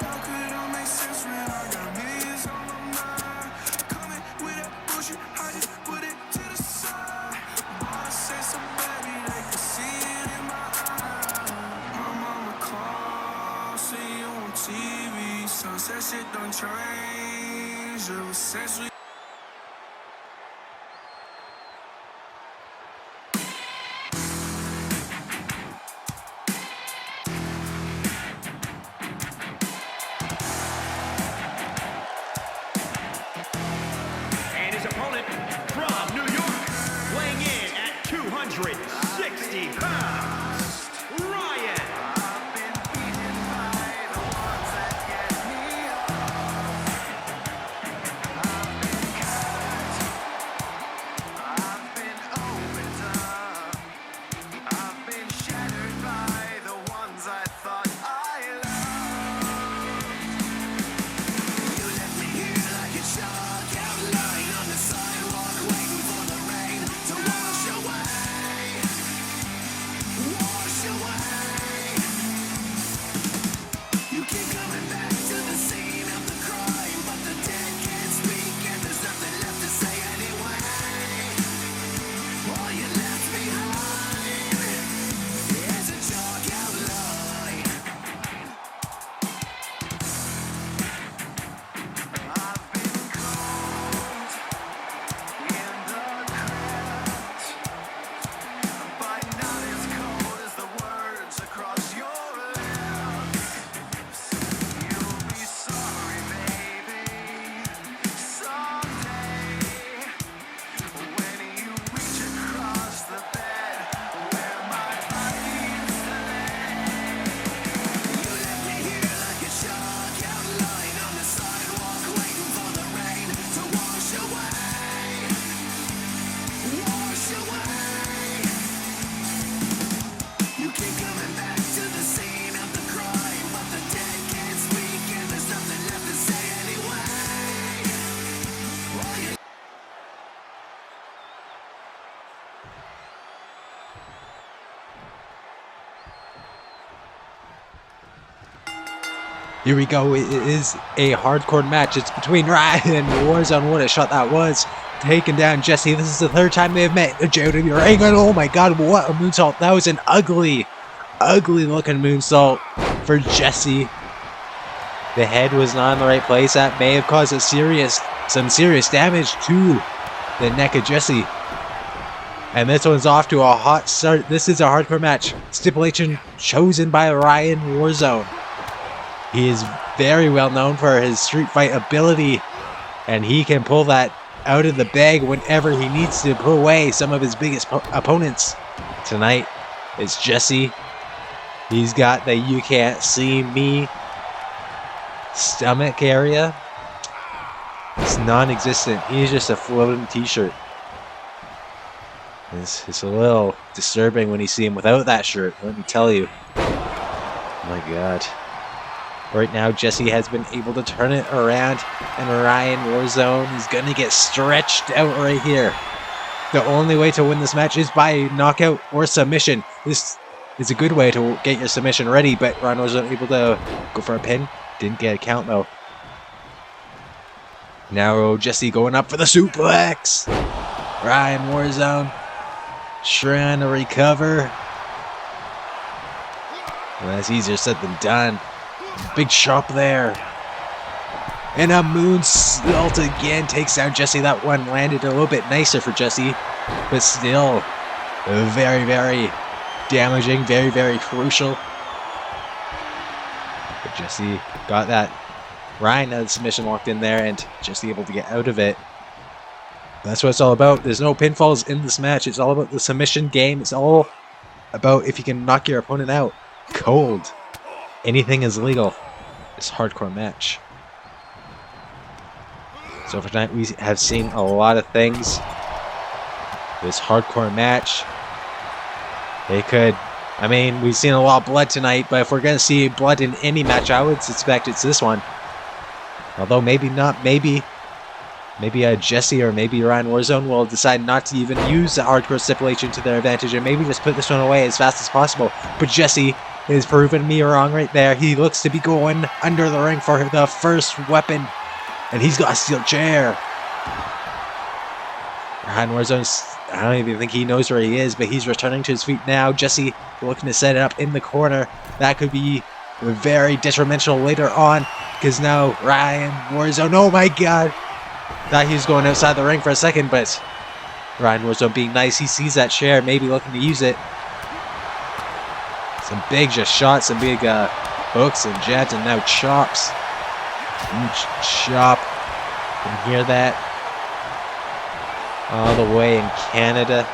How could it all make sense when I got millions on my mind? Coming with that bullshit, I just put it to the side. Boss said so baby, they could see it in my eyes. My mama called, see you on TV. Sunset shit done changed ever since we. And his opponent from New York, weighing in at 260 pounds, Ryan. Here we go. It is a hardcore match. It's between Ryan and Warzone. What a shot that was. Taking down Jesse. This is the third time they have met in the JOW ring. And oh my god, what a moonsault. That was an ugly, ugly looking moonsault for Jesse. The head was not in the right place. That may have caused some serious damage to the neck of Jesse. And this one's off to a hot start. This is a hardcore match. Stipulation chosen by Ryan Warzone. He is very well known for his street fight ability, and he can pull that out of the bag whenever he needs to put away some of his biggest opponents. Tonight, it's Jesse. He's got the "you can't see me" stomach area. It's non-existent. He's just a floating t-shirt. It's a little disturbing when you see him without that shirt, let me tell you. Oh my god. Right now, Jesse has been able to turn it around, and Ryan Warzone is going to get stretched out right here. The only way to win this match is by knockout or submission. This is a good way to get your submission ready, but Ryan wasn't able to go for a pin. Didn't get a count though. Now Jesse going up for the suplex. Ryan Warzone trying to recover. Well, that's easier said than done. Big chop there. And a moonsault again takes down Jesse. That one landed a little bit nicer for Jesse, but still very, very damaging, very, very crucial. But Jesse got that. Ryan had the submission locked in there, and Jesse able to get out of it. That's what it's all about. There's no pinfalls in this match. It's all about the submission game. It's all about if you can knock your opponent out cold. Anything is legal. It's a hardcore match. So for tonight, we have seen a lot of things. This hardcore match. We've seen a lot of blood tonight, but if we're going to see blood in any match, I would suspect it's this one. Although maybe not, maybe Jesse or maybe Ryan Warzone will decide not to even use the hardcore stipulation to their advantage and maybe just put this one away as fast as possible. But Jesse is proving me wrong right there. He looks to be going under the ring for the first weapon. And he's got a steel chair. Ryan Warzone, I don't even think he knows where he is, but he's returning to his feet now. Jesse looking to set it up in the corner. That could be very detrimental later on, because now Ryan Warzone, oh my god. Thought he was going outside the ring for a second, but Ryan Warzone being nice. He sees that chair, maybe looking to use it. Some big just shots, some big hooks and jabs, and now chops. Chop. You can hear that all the way in Canada.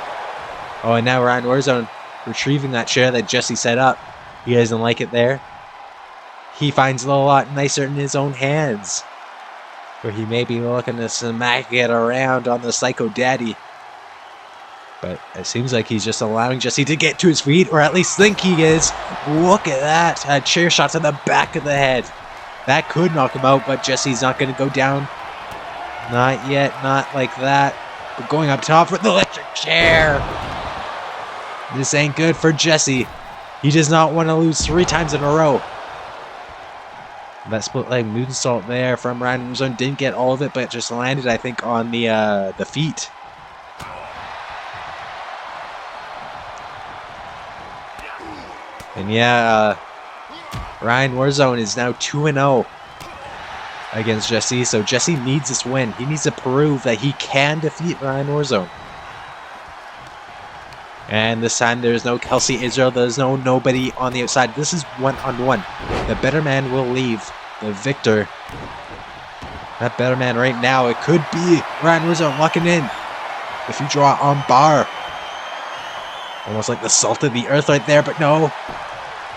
Oh, and now Ryan Warzone retrieving that chair that Jesse set up. He doesn't like it there. He finds it a lot nicer in his own hands, where he may be looking to smack it around on the Psycho Daddy. But it seems like he's just allowing Jesse to get to his feet, or at least think he is. Look at that. A chair shot to the back of the head. That could knock him out, but Jesse's not going to go down. Not yet, not like that. But going up top with the electric chair. This ain't good for Jesse. He does not want to lose 3 times in a row. That split leg moonsault there from Ryan Warzone didn't get all of it, but it just landed, I think, on the feet. And yeah, Ryan Warzone is now 2-0 against Jesse, so Jesse needs this win. He needs to prove that he can defeat Ryan Warzone. And this time there's no Kelsey Israel, there's nobody on the outside. This is one-on-one. The better man will leave. The victor. That better man right now, it could be Ryan Warzone locking in. If you draw on bar. Almost like the salt of the earth right there, but no.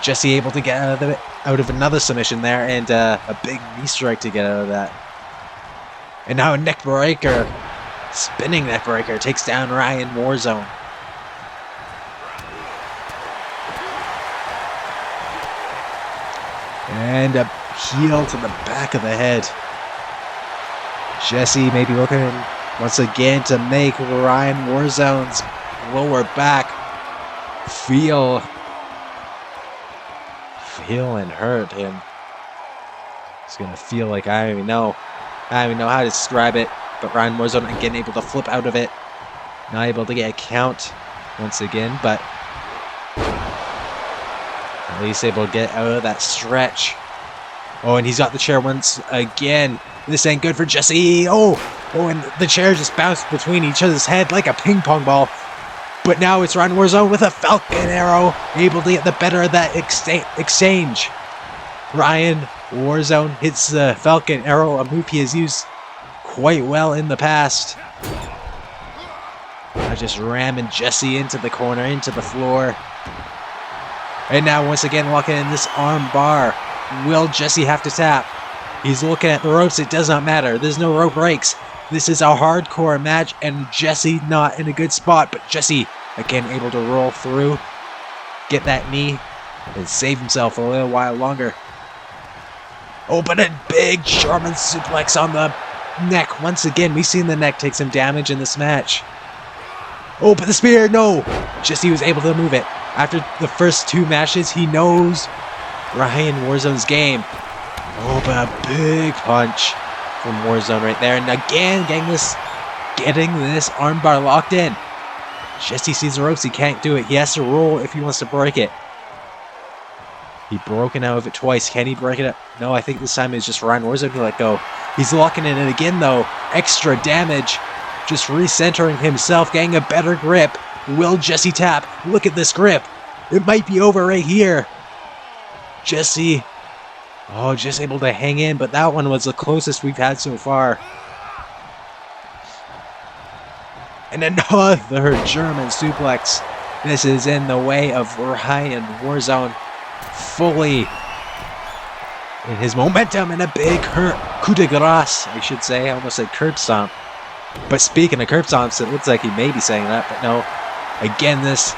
Jesse able to get out of another submission there, and a big knee strike to get out of that. And now a neck breaker. Spinning neck breaker takes down Ryan Warzone. And a heel to the back of the head. Jesse maybe looking once again to make Ryan Warzone's lower back feel and hurt him. It's gonna feel like I don't even know how to describe it. But Ryan Warzone again able to flip out of it. Not able to get a count once again, but at least able to get out of that stretch. Oh, and he's got the chair once again. This ain't good for Jesse. Oh, and the chair just bounced between each other's head like a ping pong ball. But now it's Ryan Warzone with a Falcon Arrow, able to get the better of that exchange. Ryan Warzone hits the Falcon Arrow, a move he has used quite well in the past. Now just ramming Jesse into the corner, into the floor. And now once again locking in this arm bar. Will Jesse have to tap? He's looking at the ropes. It does not matter. There's no rope breaks. This is a hardcore match, and Jesse not in a good spot, but Jesse again able to roll through, get that knee, and save himself a little while longer. Oh, but a big German suplex on the neck. Once again, we've seen the neck take some damage in this match. Oh, but the spear, no! Jesse was able to move it. After the first 2 matches, he knows Ryan Warzone's game. Oh, but a big punch from Warzone right there. And again, getting this armbar locked in. Jesse sees the ropes. He can't do it. He has to roll if he wants to break it. He broken out of it twice. Can he break it up? No, I think this time it's just Ryan Warzone to let go. He's locking it in again, though. Extra damage. Just recentering himself, getting a better grip. Will Jesse tap? Look at this grip. It might be over right here. Jesse. Oh, just able to hang in, but that one was the closest we've had so far. And another German suplex. This is in the way of Ryan Warzone. Fully in his momentum, and a big coup de grace, I should say. I almost said curb stomp. But speaking of curb stomps, it looks like he may be saying that, but no. Again, this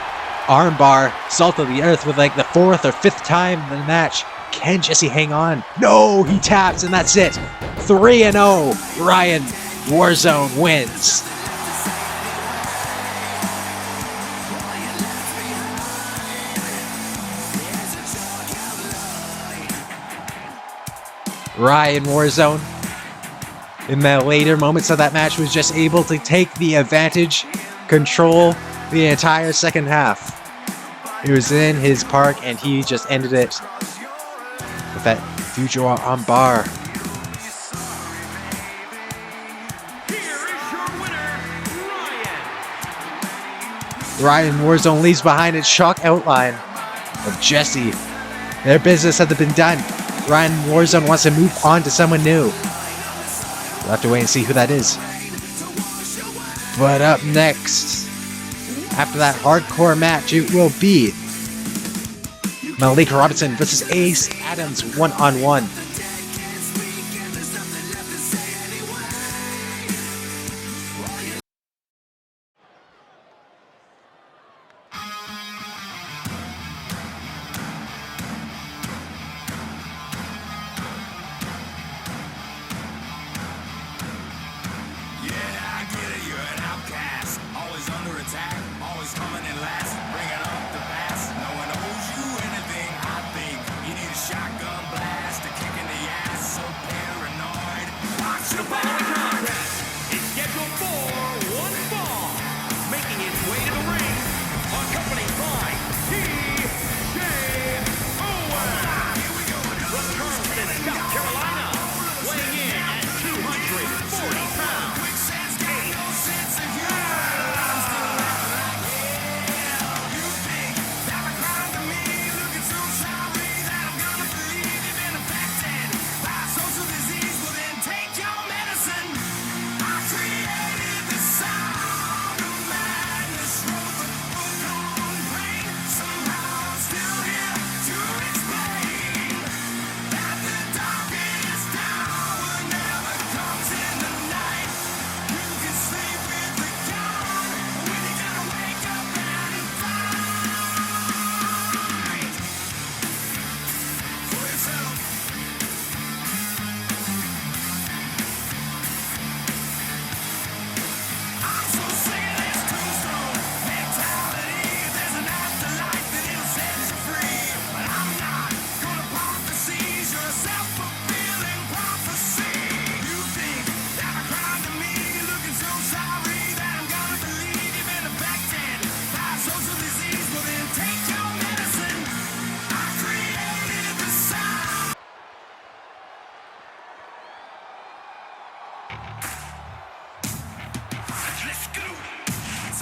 armbar, salt of the earth with like the 4th or 5th time in the match. Can Jesse hang on? No, he taps, and that's it. 3-0. Ryan Warzone wins. Ryan Warzone, in the later moments of that match, was just able to take the advantage, control the entire second half. It was in his park, and he just ended it with that future on bar. Here is your winner, Ryan Warzone leaves behind its shock outline of Jesse. Their business had been done. Ryan Warzone wants to move on to someone new. We'll have to wait and see who that is. But up next, after that hardcore match, it will be Malik Robinson versus Ace Adams 1-on-1. The following contest is scheduled for one fall, making his way to the ring, accompanied by JOW. From Charleston, South Carolina, weighing in at 240 pounds.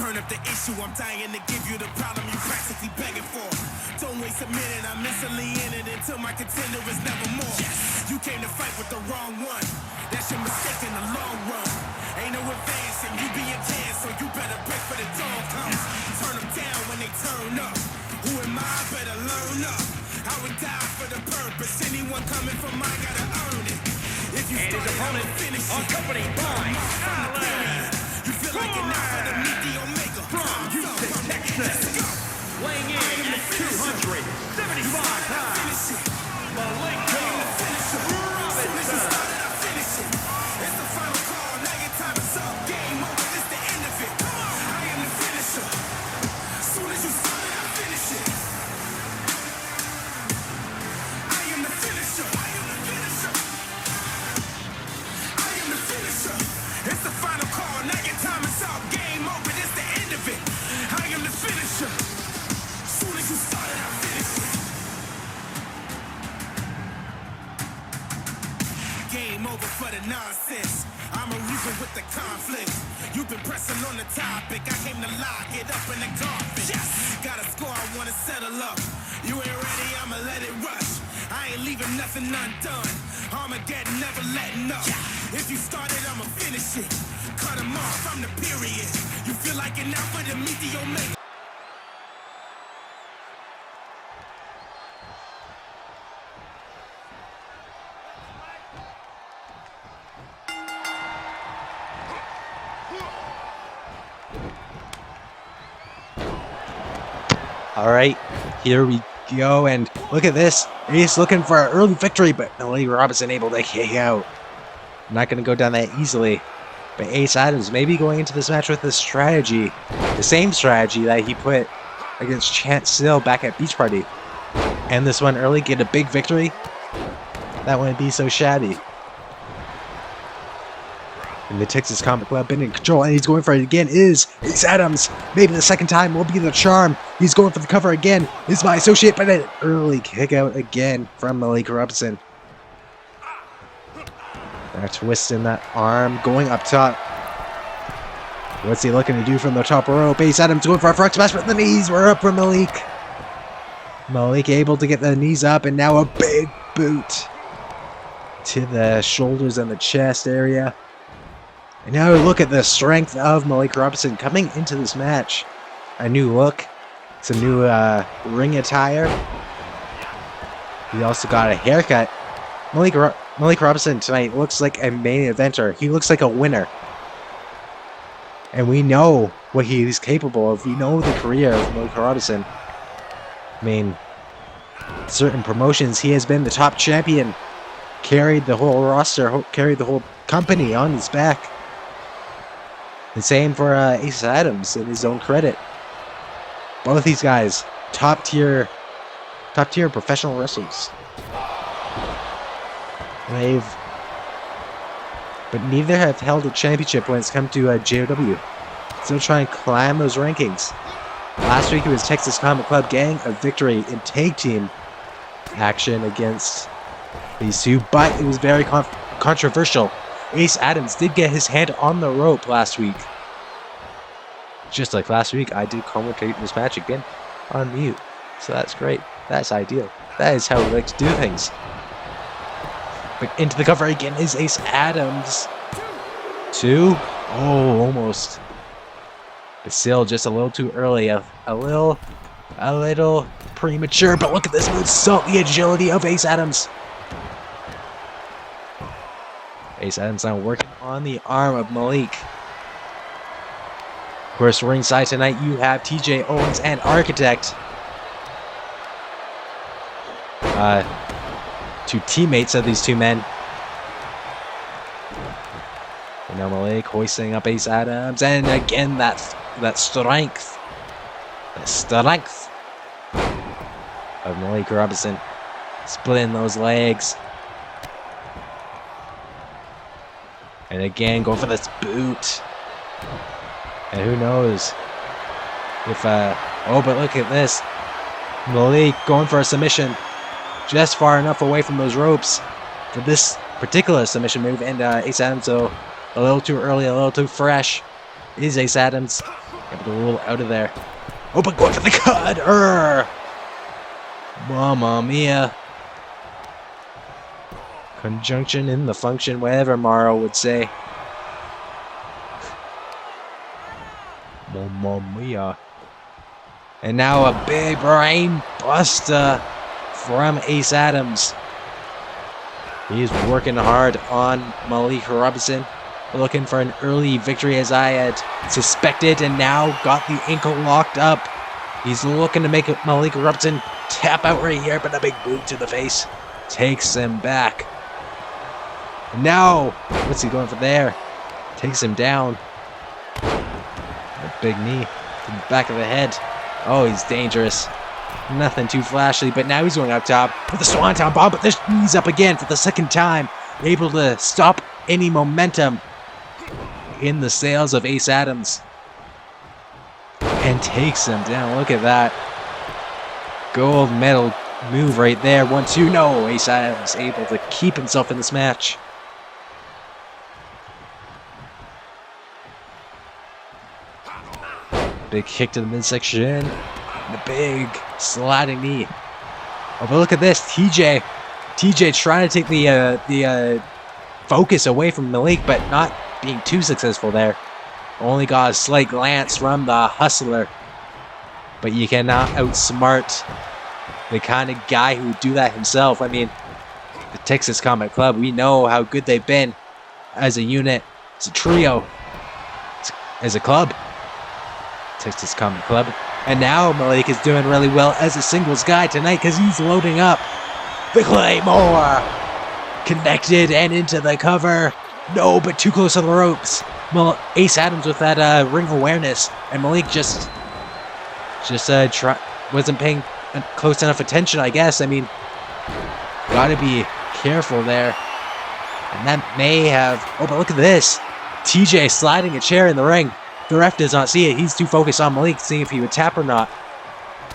Turn up the issue, I'm dying to give you the problem you practically begging for. Don't waste a minute, I'm instantly in it until my contender is never more. Yes. You came to fight with the wrong one. That's your mistake in the long run. Ain't no advancing, you being canned, so you better break for the dawn comes. Turn them down when they turn up. Who am I? Better learn up. I would die for the purpose. Anyone coming from mine gotta earn it. If you And his opponent, accompanied by Alex. You feel like you're not gonna meet the Omega. From Houston, Texas, weighing in at 275 pounds, Malik Robinson. game over for the nonsense. I'm a reason with the conflict. You've been pressing on the topic. I came to lock it up in the coffin. Yes. Got a score, I wanna settle up. You ain't ready, I'ma let it rush. I ain't leaving nothing undone. Armageddon, never letting up. If you started, I'ma finish it. Cut 'em off, I'm the period. You feel like an alpha to meet the omega. All right, here we go, and look at this. Ace looking for an early victory, but Millie Robinson able to kick out. Not going to go down that easily. But Ace Adams may be going into this match with a strategy, the same strategy that he put against Chance Still back at Beach Party. And this one early, get a big victory. That wouldn't be so shabby. And the Texas Comic Club been in control, and he's going for it again. Is Ace Adams. Maybe the second time will be the charm. He's going for the cover again. Is my associate, but an early kick out again from Malik Robinson. They're twisting that arm, going up top. What's he looking to do from the top rope? Ace Adams going for a front smash, but the knees were up for Malik. Malik able to get the knees up, and now a big boot to the shoulders and the chest area. And now look at the strength of Malik Robinson coming into this match. A new look, some new ring attire. He also got a haircut. Malik Robinson tonight looks like a main eventer. He looks like a winner. And we know what he's capable of. We know the career of Malik Robinson. I mean, certain promotions, he has been the top champion. Carried the whole roster, carried the whole company on his back. The same for Ace Adams in his own credit. Both these guys, top tier professional wrestlers. But neither have held a championship when it's come to JOW. Still trying to climb those rankings. Last week it was Texas Comic Club getting a victory in tag team action against these two, but it was very controversial. Ace Adams did get his hand on the rope last week. Just like last week, I did commentate this match again on mute. So that's great. That's ideal. That is how we like to do things. But into the cover again is Ace Adams. 2. Oh, almost. But still just a little too early. A little premature. But look at this move. So the agility of Ace Adams. Ace Adams now working on the arm of Malik. Of course, ringside tonight you have TJ Owens and Architect. Two teammates of these two men. And now Malik hoisting up Ace Adams, and again that strength. The strength of Malik Robinson. Splitting those legs. And again, go for this boot. And who knows if, oh, but look at this. Malik going for a submission. Just far enough away from those ropes for this particular submission move. And Ace Adams, so a little too early, a little too fresh. Is Ace Adams able to roll out of there? Oh, but going for the cutter. Mamma mia. Conjunction in the function, whatever Morrow would say. Mamma mia. And now a big brain buster from Ace Adams. He's working hard on Malik Robinson. Looking for an early victory as I had suspected, and now got the ankle locked up. He's looking to make Malik Robinson tap out right here, but a big boot to the face takes him back. And now, what's he going for there? Takes him down. A big knee to the back of the head. Oh, he's dangerous. Nothing too flashy, but now he's going up top with the Swanton Bomb, but this knee's up again for the second time. Able to stop any momentum in the sails of Ace Adams. And takes him down. Look at that. Gold medal move right there. 1-2. No, Ace Adams able to keep himself in this match. Big kick to the midsection. And a big sliding knee. Oh, but look at this. TJ trying to take the focus away from Malik, but not being too successful there. Only got a slight glance from the Hustler. But you cannot outsmart the kind of guy who would do that himself. I mean, the Texas Combat Club, we know how good they've been as a unit, as a trio, as a club. Texas Combat Club. And now Malik is doing really well as a singles guy tonight because he's loading up the Claymore. Connected and into the cover. No, but too close to the ropes. Ace Adams with that ring awareness. And Malik just wasn't paying close enough attention, I guess. I mean, gotta be careful there. And that may have... Oh, but look at this. TJ sliding a chair in the ring. The ref does not see it. He's too focused on Malik, seeing if he would tap or not.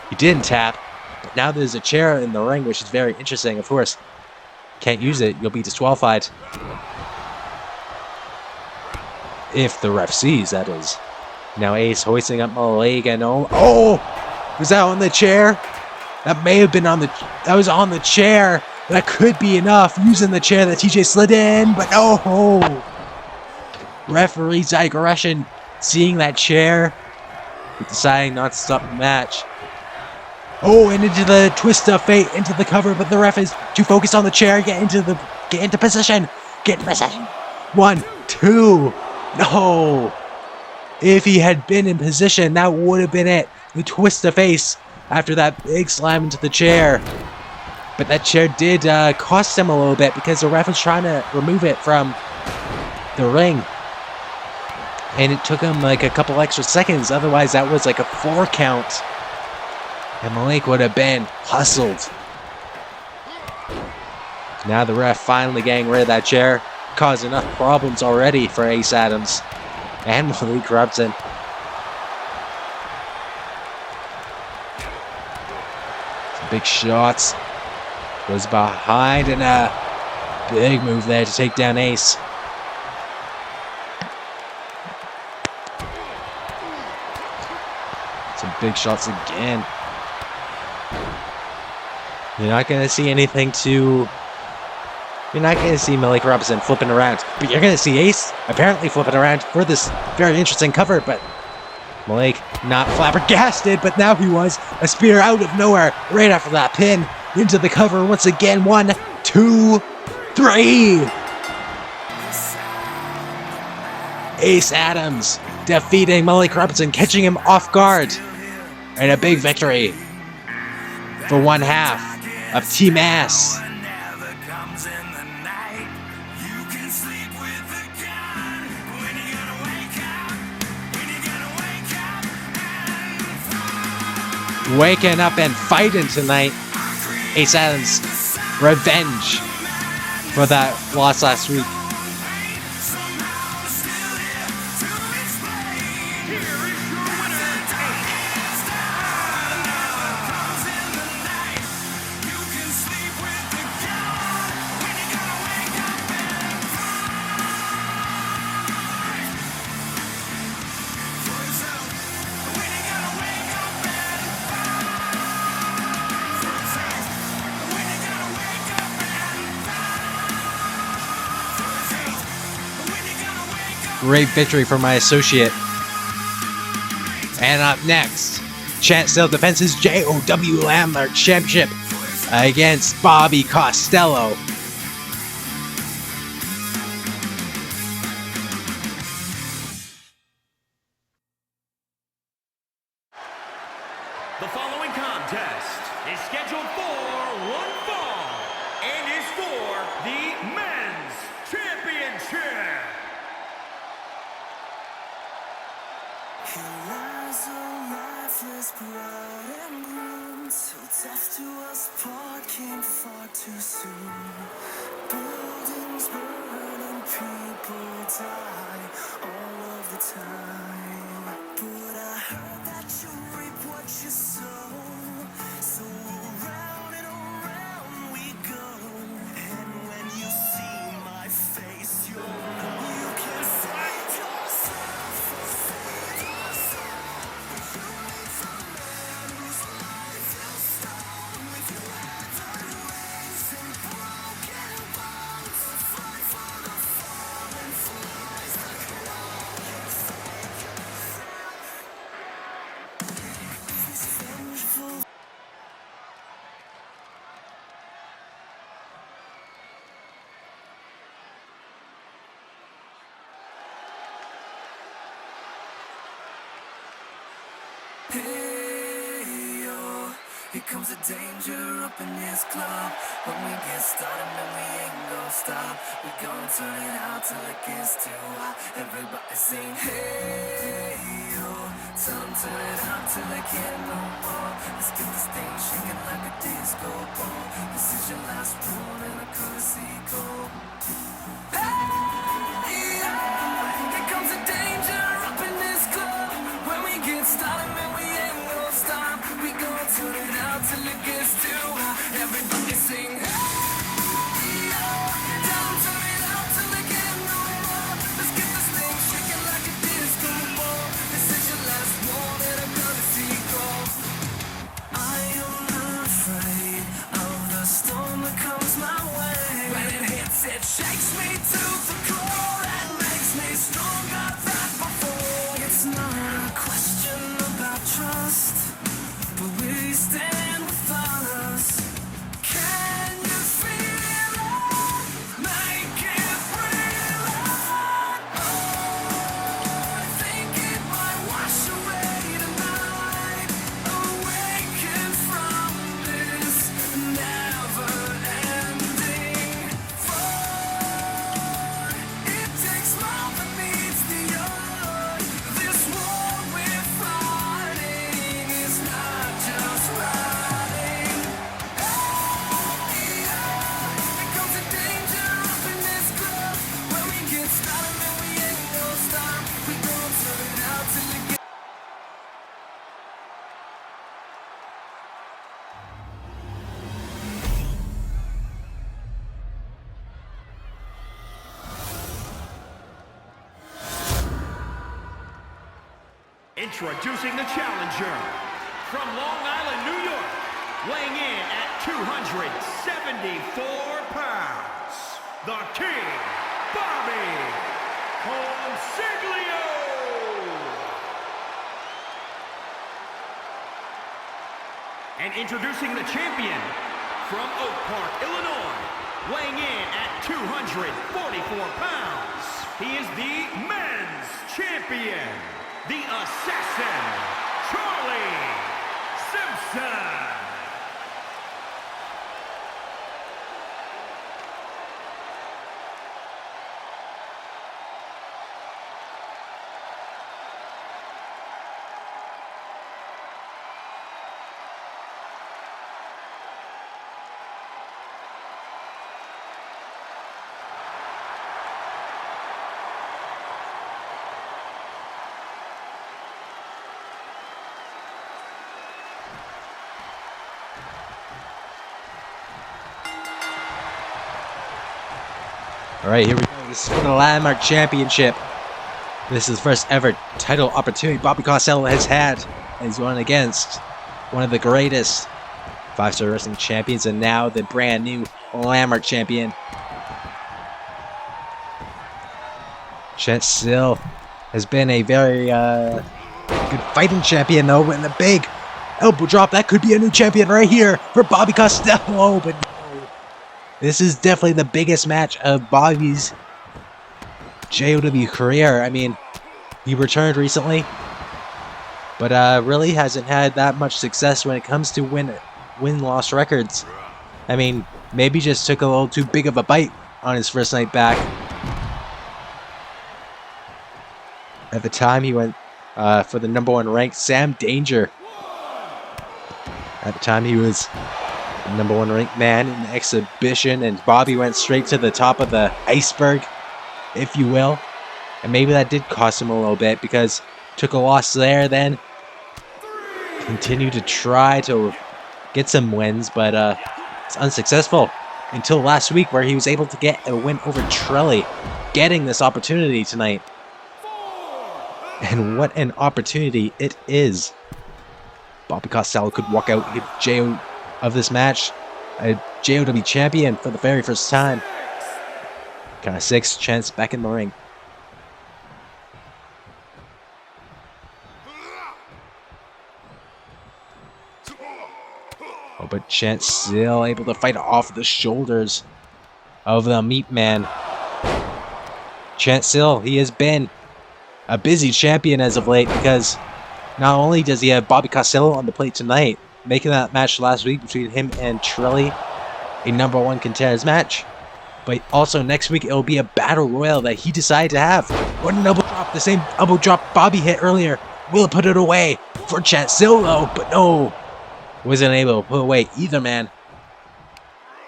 He didn't tap. But now there's a chair in the ring, which is very interesting. Of course, can't use it. You'll be disqualified. If the ref sees, that is. Now Ace hoisting up Malik and oh! Was that on the chair? That may have been on the... That was on the chair. That could be enough. Using the chair that TJ slid in, but no! Referee's aggression. Seeing that chair, deciding not to stop the match. Oh, and into the twist of fate, into the cover, but the ref is too focused on the chair. Get into position. Get in position. 1, 2. No. If he had been in position, that would have been it. The twist of face after that big slam into the chair. But that chair did cost him a little bit because the ref was trying to remove it from the ring. And it took him like a couple extra seconds. Otherwise, that was like a 4 count. And Malik would have been hustled. Now the ref finally getting rid of that chair. Caused enough problems already for Ace Adams. And Malik Robson. Some big shots. Goes behind and a big move there to take down Ace. Some big shots again. You're not going to see anything too... You're not going to see Malik Robinson flipping around. But you're going to see Ace apparently flipping around for this very interesting cover. But Malik not flabbergasted, but now he was. A spear out of nowhere right after that pin. Into the cover once again. 1, 2, 3. Ace Adams defeating Malik Robinson, catching him off guard. And a big victory for one half of Team Ass. Waking up and fighting tonight. Ace Adams, revenge for that loss last week. Great victory for my associate. And up next, Chance Self Defense's JOW Landmark Championship against Bobby Costello. The following contest is scheduled for one fall and is for the Men's Championship. Here lies a lifeless bride and groom, till death to us part came far too soon. Buildings burn and people die all of the time. But I heard that you reap what you sow, so around and around we go. And when you see my face, you'll know you can save yourself. Save yourself. Hey, yo, here comes the danger up in this club. When we get started, man, we ain't gon' stop. We gon' turn it out till it gets too hot. Everybody sing, hey, yo. Tell them turn it out till they can't no more. Let's get this thing shaking like a disco ball. This is your last one and a courtesy call. Hey, yo, here comes the danger up in this club. When we get started, man, we ain't gon' stop. We gon' turn it out till it gets too hot. Everybody sing, hey, yo. Tell them turn it out till they can't no more. Let's get this thing shaking like a disco ball. This is your last one and a courtesy call. I am not afraid of the storm that comes my way. When it hits, it shakes me to the core and makes me stronger than before. It's not a question about trust, but we stand with others. Can you feel it? Make it real. Oh, I think it might wash away tonight. Awaken from this never-ending fun. It takes more than meets the eye. This war we're fighting is not just riding. Hey, here comes the danger up in this club. When we get started, man, we ain't gon' stop. We gon' turn it out till it gets. Introducing the challenger from Long Island, New York, weighing in at 274 pounds, the King, Bobby Consiglio. And introducing the champion from Oak Park, Illinois, weighing in at 244 pounds, he is the men's champion, the Assassin, Charlie Simpson. All right, here we go. This is for the Landmark Championship. This is the first ever title opportunity Bobby Costello has had. He's going against one of the greatest five-star wrestling champions and now the brand new Landmark champion. Chet Still has been a very good fighting champion though, and a big elbow drop. That could be a new champion right here for Bobby Costello, but no. This is definitely the biggest match of Bobby's JOW career. I mean, he returned recently, but really hasn't had that much success when it comes to win-loss records. I mean, maybe just took a little too big of a bite on his first night back. At the time, he went for the #1 ranked Sam Danger. At the time, he was the #1 ranked man in the exhibition, and Bobby went straight to the top of the iceberg, if you will. And maybe that did cost him a little bit because took a loss there, then continued to try to get some wins, but it's unsuccessful until last week where he was able to get a win over Trelly, getting this opportunity tonight. And what an opportunity it is. Bobby Costello could walk out of this match a JOW champion for the very first time. Kind of 6 chance back in the ring. Oh, but Chance still able to fight off the shoulders of the Meat Man. Chance Still, he has been a busy champion as of late because Not only does he have Bobby Costello on the plate tonight, making that match last week between him and Trilly a #1 contenders match, but also next week it'll be a battle royal that he decided to have. What an elbow drop, the same elbow drop Bobby hit earlier. Will put it away for Chancel though, but no, wasn't able to put away either man.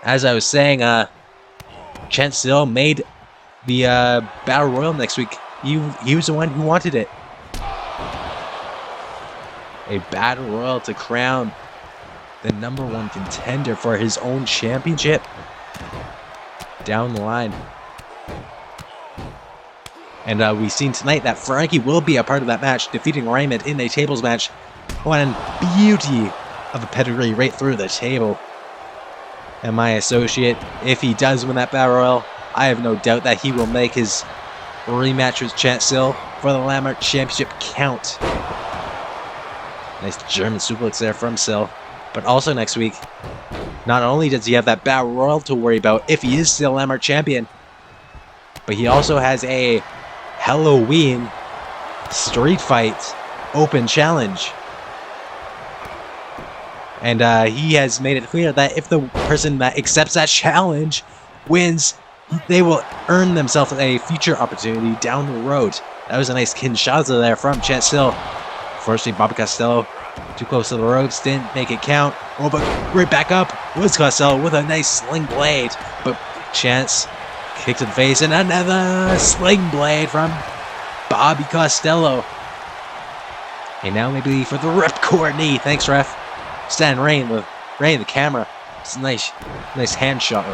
As I was saying, Chancel made the battle royal next week. He was the one who wanted it. A battle royal to crown the #1 contender for his own championship down the line. And we've seen tonight that Frankie will be a part of that match, defeating Raymond in a tables match. One beauty of a pedigree right through the table. And my associate, if he does win that battle royal, I have no doubt that he will make his rematch with Chancel for the Landmark Championship count. Nice German suplex there from Sil. But also next week, not only does he have that battle royal to worry about if he is still Landmark champion, but he also has a Halloween street fight open challenge. And he has made it clear that if the person that accepts that challenge wins, they will earn themselves a future opportunity down the road. That was a nice Kinshasa there from Chancel. Unfortunately, Bobby Costello too close to the ropes, didn't make it count. Oh, but right back up was Costello with a nice sling blade. But Chance kick to the face and another sling blade from Bobby Costello. And now maybe for the ripcord knee. Thanks, ref. Stan Rain the camera. It's a nice hand shot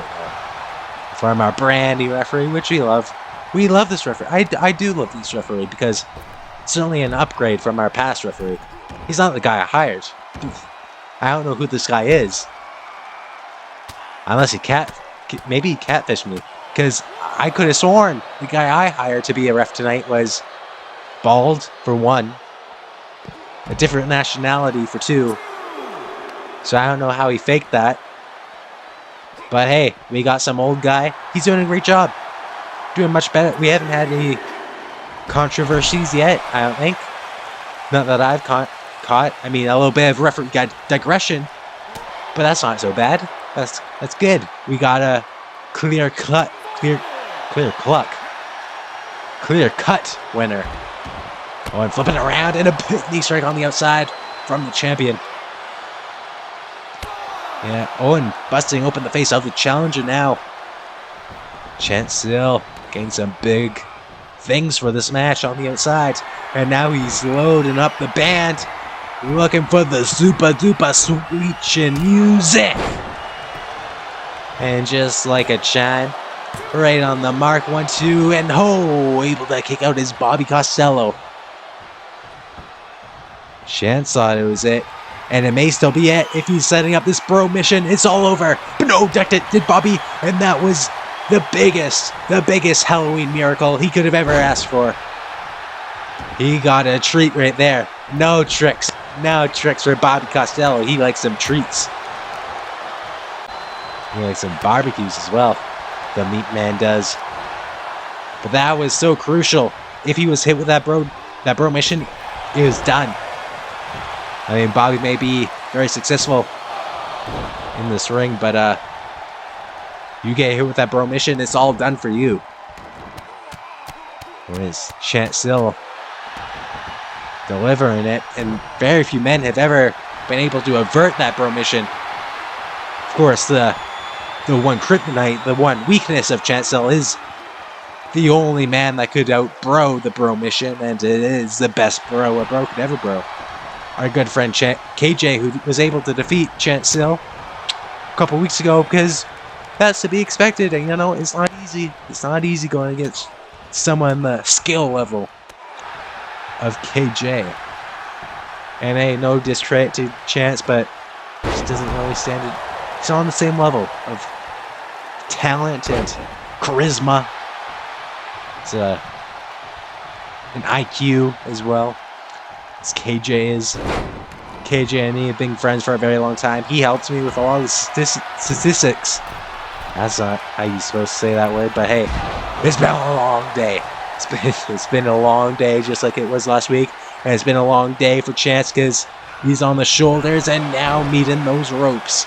from our brand new referee, which we love. We love this referee. I do love this referee because it's certainly an upgrade from our past referee. He's not the guy I hired. I don't know who this guy is. Unless he maybe he catfished me. Because I could have sworn the guy I hired to be a ref tonight was bald, for one. A different nationality, for two. So I don't know how he faked that. But hey, we got some old guy. He's doing a great job. Doing much better. We haven't had any controversies yet, I don't think. Not that I've caught. I mean, a little bit of referee digression, but that's not so bad. That's good. We got a clear cut winner. Oh, and flipping around and a big knee strike on the outside from the champion. Yeah, Owen busting open the face of the challenger now. Chancel getting some big things for this match on the outside. And now he's loading up the band. Looking for the super duper screeching music. And just like a chime, right on the mark, 1, 2, and able to kick out his Bobby Costello. Chance thought it was it. And it may still be it if he's setting up this bro mission. It's all over. But no, decked it, did Bobby. And that was the biggest Halloween miracle he could have ever asked for. He got a treat right there. No tricks. No tricks for Bobby Costello. He likes some treats. He likes some barbecues as well. The meat man does. But that was so crucial. If he was hit with that bro mission, it was done. I mean, Bobby may be very successful in this ring, but you get hit with that bro mission, it's all done for you. Whereas Chancel delivering it, and very few men have ever been able to avert that bro mission. Of course, the one kryptonite, the one weakness of Chancel is the only man that could out-bro the bro mission, and it is the best bro a bro could ever bro. Our good friend KJ, who was able to defeat Chancel a couple weeks ago, because that's to be expected, and you know, it's not easy. It's not easy going against someone the skill level of KJ. And hey, no discredit to Chance, but just doesn't really stand it. He's on the same level of talent and charisma. It's an IQ as well. As KJ is. KJ and me have been friends for a very long time. He helps me with a lot of statistics. That's not how you're supposed to say that word, but hey, it's been a long day. It's been a long day, just like it was last week. And it's been a long day for Chance because he's on the shoulders and now meeting those ropes.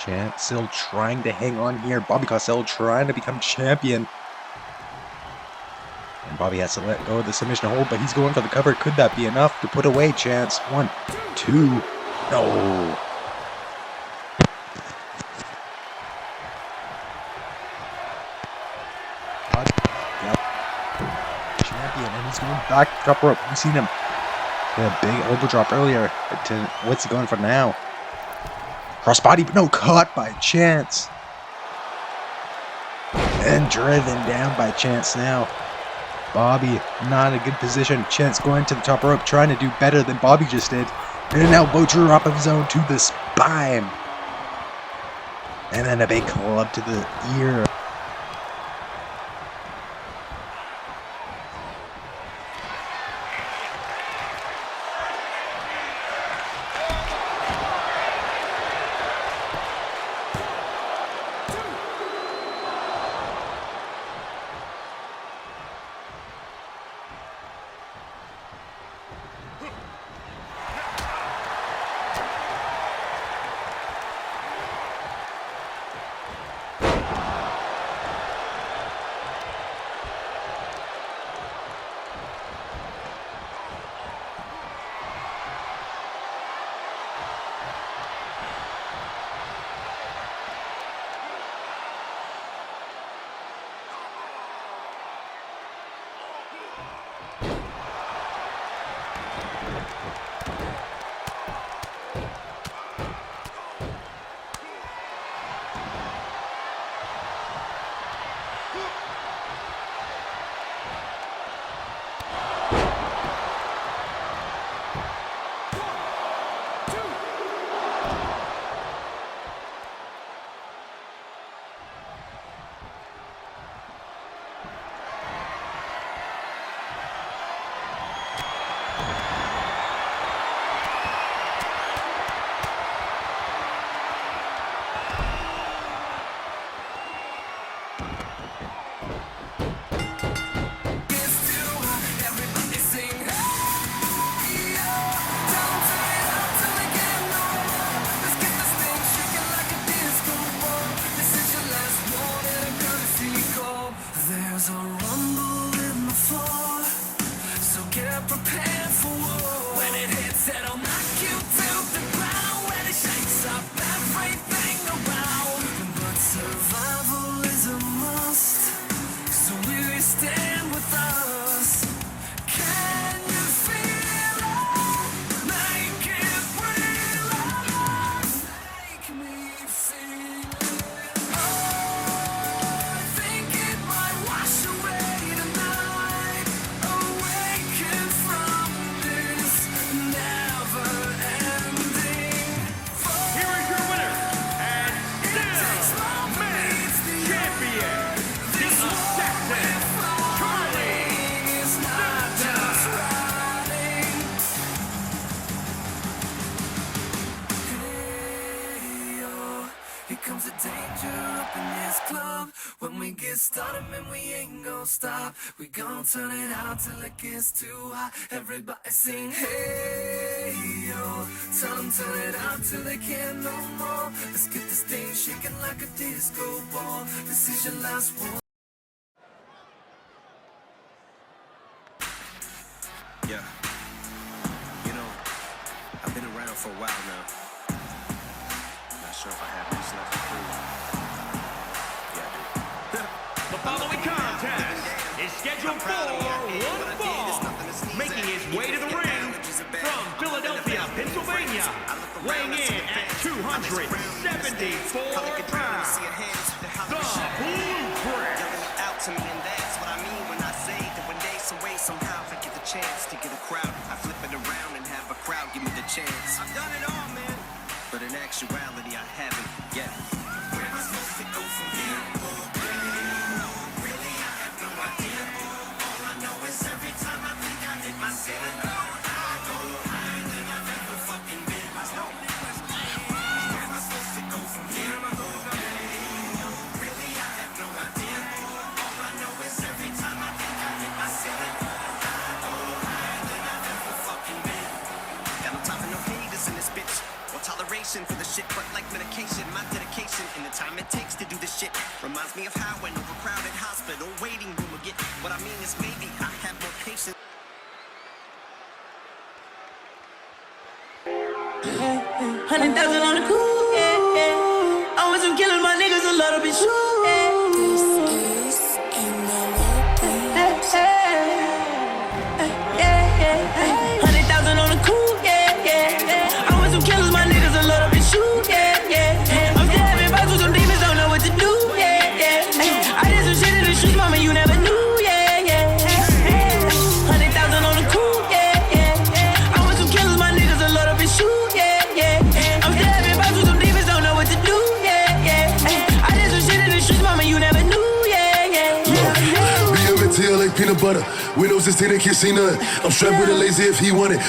Chance still trying to hang on here. Bobby Costello trying to become champion. And Bobby has to let go of the submission hold, but he's going for the cover. Could that be enough to put away Chance? 1, 2, no. Yep. Champion, and he's going back to the top rope. We've seen him. He had a big elbow drop earlier. What's he going for now? Crossbody, but no, caught by Chance. And driven down by Chance now. Bobby not in a good position. Chance going to the top rope, trying to do better than Bobby just did. And an elbow drop of his own to the spine. And then a big club to the ear. There's a rumble in the floor, so get prepared for war. When it hits, it'll knock you to the ground. When it shakes up everything around. But survival is a must, so will you stand with us? Can you feel it? Make it real. Make me feel it. I think it might wash away tonight. Awaken from this never ending. Here is your winner, and still men's champion, the Assassin, Charlie It's not just riding. Hey, yo, here comes the danger up in this club. When we get started, man, we ain't gon' stop. We gon' turn it out till it gets too hot. Everybody sing, hey, yo. Tell them turn it out till they can't no more. Let's get this thing shaking like a disco ball. This is your last one. Yeah. You know, I've been around for a while now. Not sure if I have much left to prove. Yeah, I do. The following contest is scheduled for one fall. Making his way to the ring from Philadelphia, Pennsylvania, weighing in at 274 pounds, the Blueprint. Out to me, and that's what I mean when I say that when days away, somehow I get the chance to get a crowd. I flip it around and have a crowd give me the chance. I've done it all, man. But in actuality, I haven't yet. Where am I supposed to go from here? Really, I have no idea. All I know is every time I think I hit my ceiling, patient, and the time it takes to do this shit reminds me of how an overcrowded hospital waiting room will get. What I mean is maybe I have more patience. 100,000 on the cool, yeah, yeah. I want some killers, my niggas a little bit shoot, yeah. This is MLB. 100,000 on the cool, yeah, yeah, yeah. I want some killers, my niggas a little bit shoot, yeah, yeah. I'm still having fights with some demons, don't know what to do, yeah, yeah. I did some shit in the streets, mama, you never knew, yeah, yeah. 100,000 on the cool, yeah, yeah, yeah. I want some killers, my niggas a little bit shoot, yeah, yeah. I'm still having fights with some demons, don't know what to do, yeah, yeah. I did some shit in the streets, mama, you never knew, yeah, yeah. BM like peanut butter. Windows is tinted, can't see none. I'm strapped with a lazy if he want it.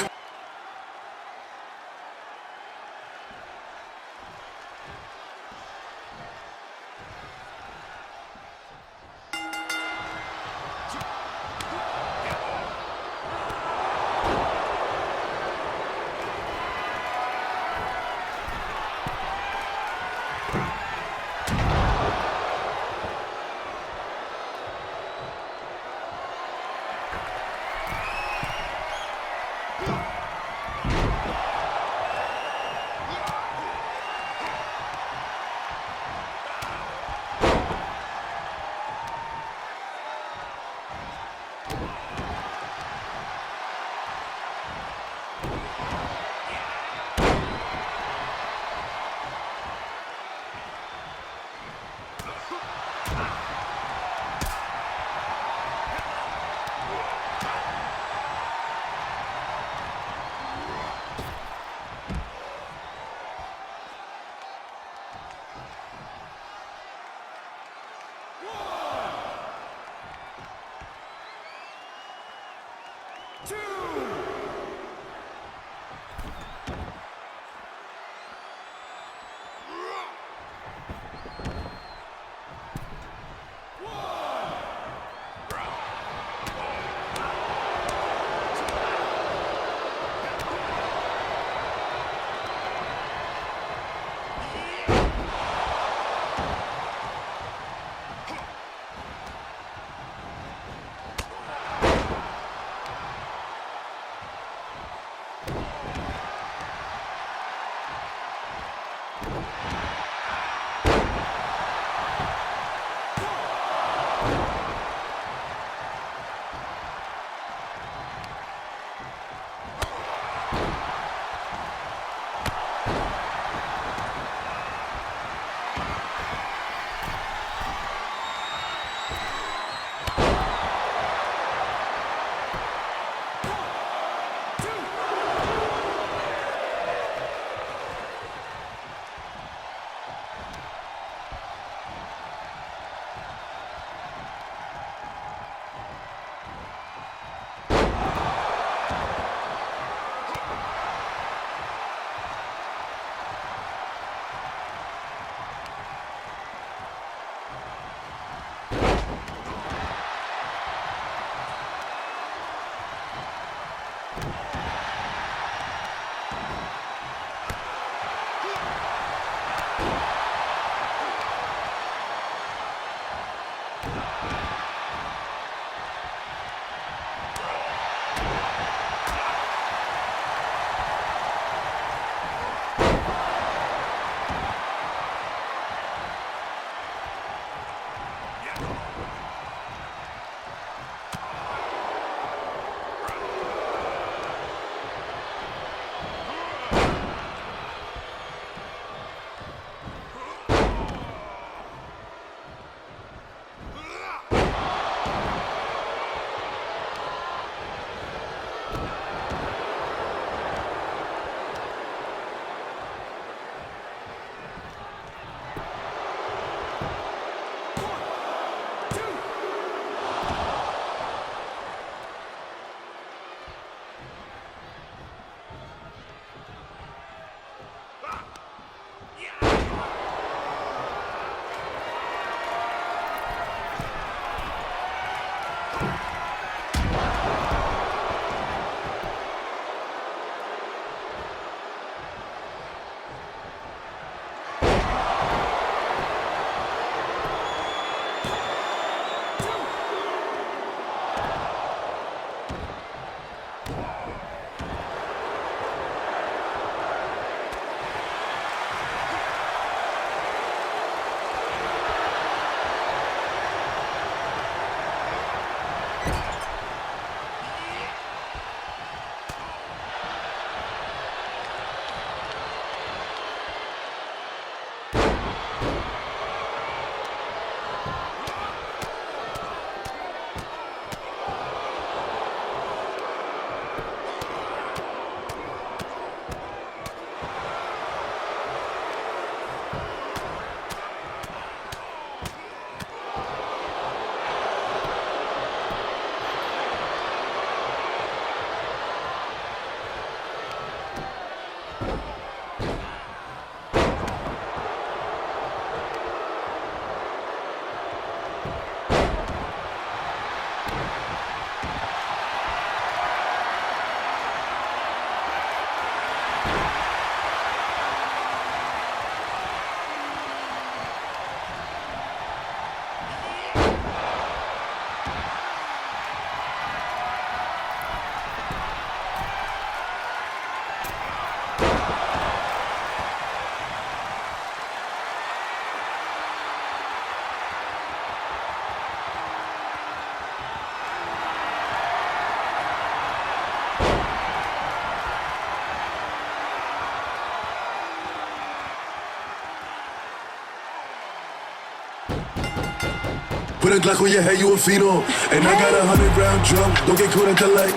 Put a Glock on your head, you a phenom. And I got 100-round drum. Don't get caught at the light.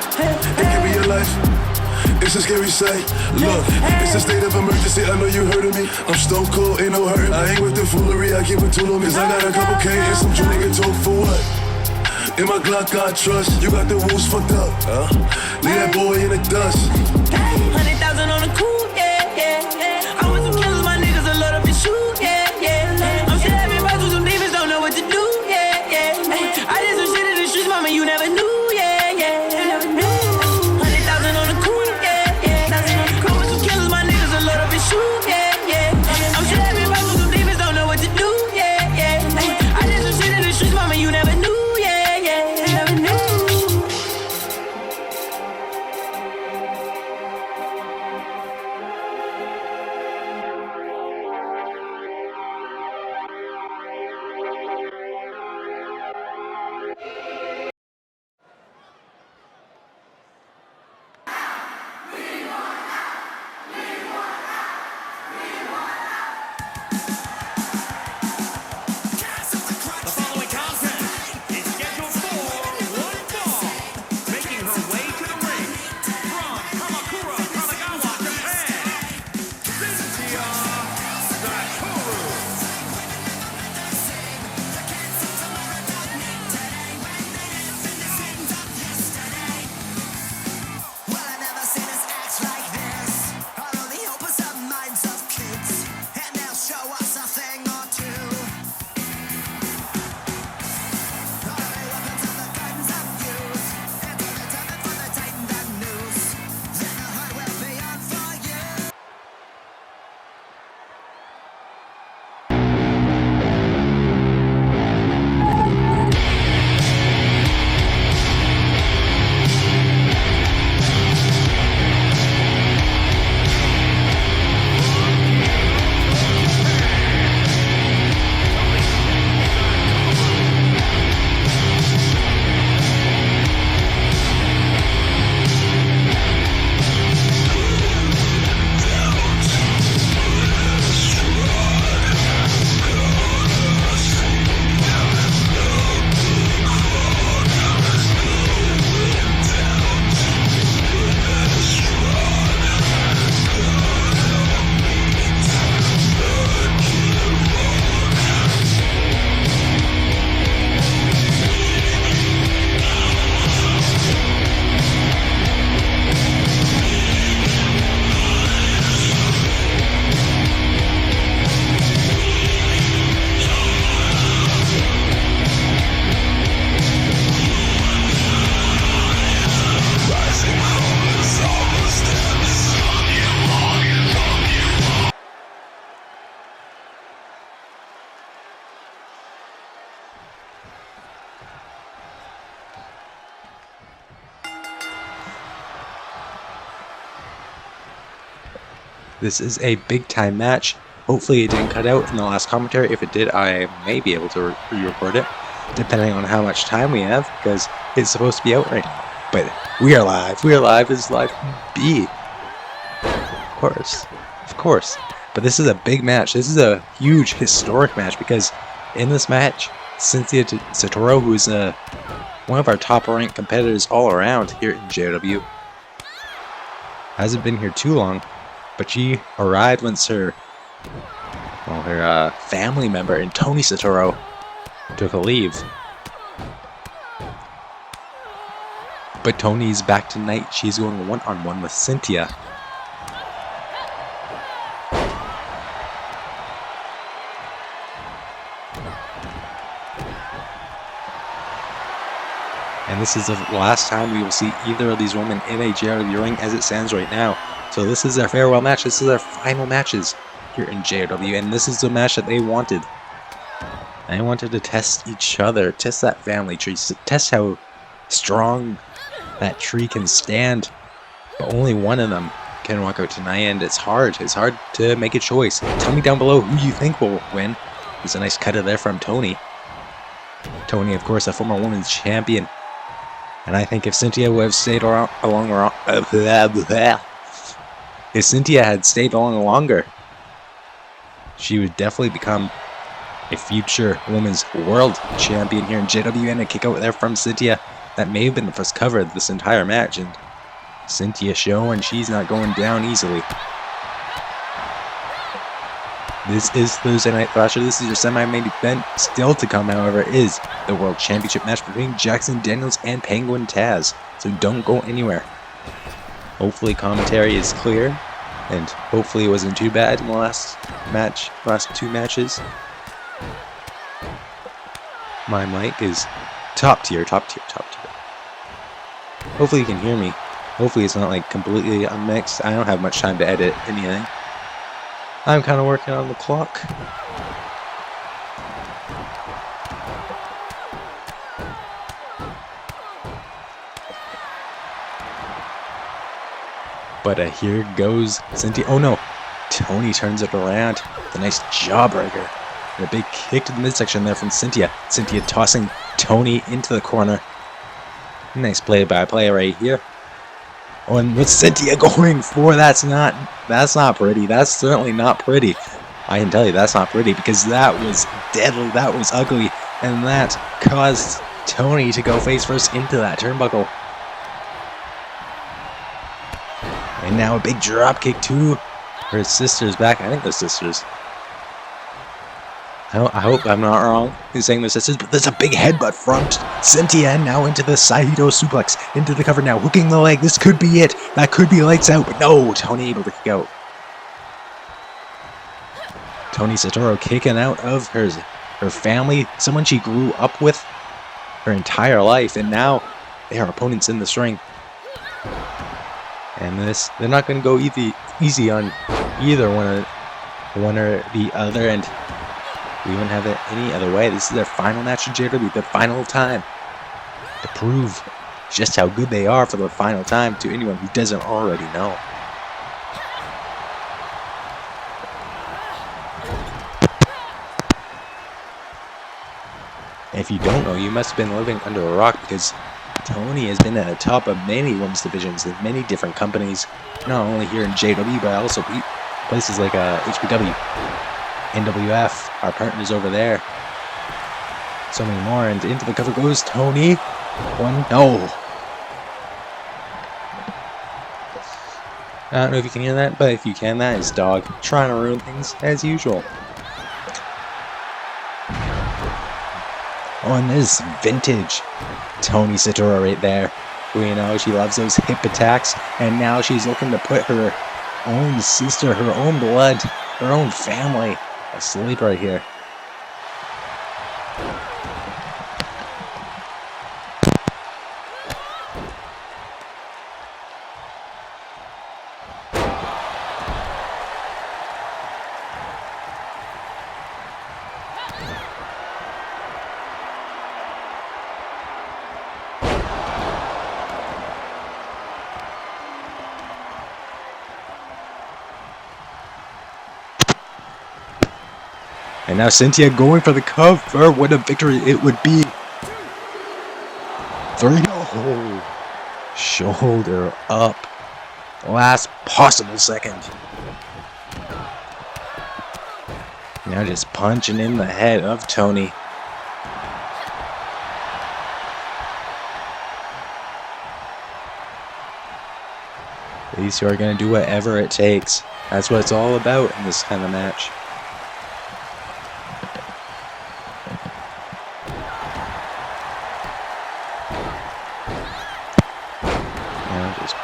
And give me your life. It's a scary sight. Look, it's a state of emergency. I know you heard of me. I'm stone cold, ain't no hurt. I ain't with the foolery. I keep it to them. Cause I got a couple K and some Jew nigga talk for what? In my Glock, I trust. You got the rules fucked up. Leave that boy in the dust. 100,000 on the cool, yeah, yeah. I want some killers, my niggas a little bit shoot, yeah, yeah. I'm stabbing bars with some demons, don't know what to do, yeah, yeah. I did some shit in the streets, mama, you never knew, yeah, yeah. You never knew. 100,000 on the cool, yeah, yeah. I want some killers, my niggas a little bit shoot, yeah, yeah. I'm stabbing bars with some demons, don't know what to do, yeah, yeah. I did some shit in the streets, mama, you never knew, yeah, yeah. You never knew. The following contest is scheduled for one fall. Making her way to the ring from Kamakura, Kanagawa, Japan, Cynthia Satoru. Well, I never seen us act like this. Our only hope is the minds of kids, and they'll show us a thing or two. All the weapons of the guns of youth, and all the time for the tighten the noose. Then the heart will be on for you. This is a big time match. Hopefully it didn't cut out in the last commentary. If it did, I may be able to re-record it, depending on how much time we have, because it's supposed to be out right now. But we are live. We are live as live can be. Of course. Of course. But this is a big match. This is a huge historic match because in this match, Cynthia Satoru, who is one of our top-ranked competitors all around here in JOW, hasn't been here too long, but she arrived once her family member and Tony Satoru took a leave. But Tony's back tonight. She's going one-on-one with Cynthia. And this is the last time we will see either of these women in a JOW ring as it stands right now. So this is their farewell match. This is their final matches here in JOW. And this is the match that they wanted. They wanted to test each other, test that family tree, test how strong that tree can stand. But only one of them can walk out tonight, and it's hard. It's hard to make a choice. Tell me down below who you think will win. There's a nice cutter there from Tony. Tony, of course, a former women's champion. And I think if Cynthia would have stayed if Cynthia had stayed along longer, she would definitely become a future women's world champion here in JW. And a kick out there from Cynthia. That may have been the first cover of this entire match. And Cynthia showing she's not going down easily. This is Thursday Night Thrasher. This is your semi-main event. Still to come, however, is the World Championship match between Jackson Daniels and Penguin Taz. So don't go anywhere. Hopefully commentary is clear. And hopefully it wasn't too bad in the last two matches. My mic is top tier. Hopefully you can hear me. Hopefully it's not like completely unmixed. I don't have much time to edit anything. I'm kind of working on the clock. But here goes Cynthia. Oh no! Tony turns it around. The nice jawbreaker. And a big kick to the midsection there from Cynthia. Cynthia tossing Tony into the corner. Nice play-by-play right here. Oh, and what's Cynthia going for? That's not pretty. That's certainly not pretty. I can tell you that's not pretty because that was deadly. That was ugly. And that caused Tony to go face first into that turnbuckle. And now a big drop kick to her sister's back. I think they're sisters. I hope I'm not wrong in saying they're sisters, but there's a big headbutt from Cynthia, and now into the Saito suplex. Into the cover now, hooking the leg. This could be it. That could be lights out, but no, Tony able to kick out. Tony Satoru kicking out of her family, someone she grew up with her entire life, and now they are opponents in this ring. And they're not going to go easy on either one or the other, and we wouldn't have it any other way. This is their final match in JW, the final time to prove just how good they are for the final time to anyone who doesn't already know. And if you don't know, you must have been living under a rock because Tony has been at the top of many women's divisions in many different companies, not only here in JW, but also places like HPW, NWF, our partners over there. So many more, and into the cover goes Tony. No. I don't know if you can hear that, but if you can, that is Dog trying to ruin things as usual. Oh, and this vintage Tony Satoru right there. We know she loves those hip attacks, and now she's looking to put her own sister, her own blood, her own family asleep right here. And now Cynthia going for the cover. What a victory it would be. 3. Oh, shoulder up. Last possible second. Now just punching in the head of Tony. These two are going to do whatever it takes. That's what it's all about in this kind of match. Now just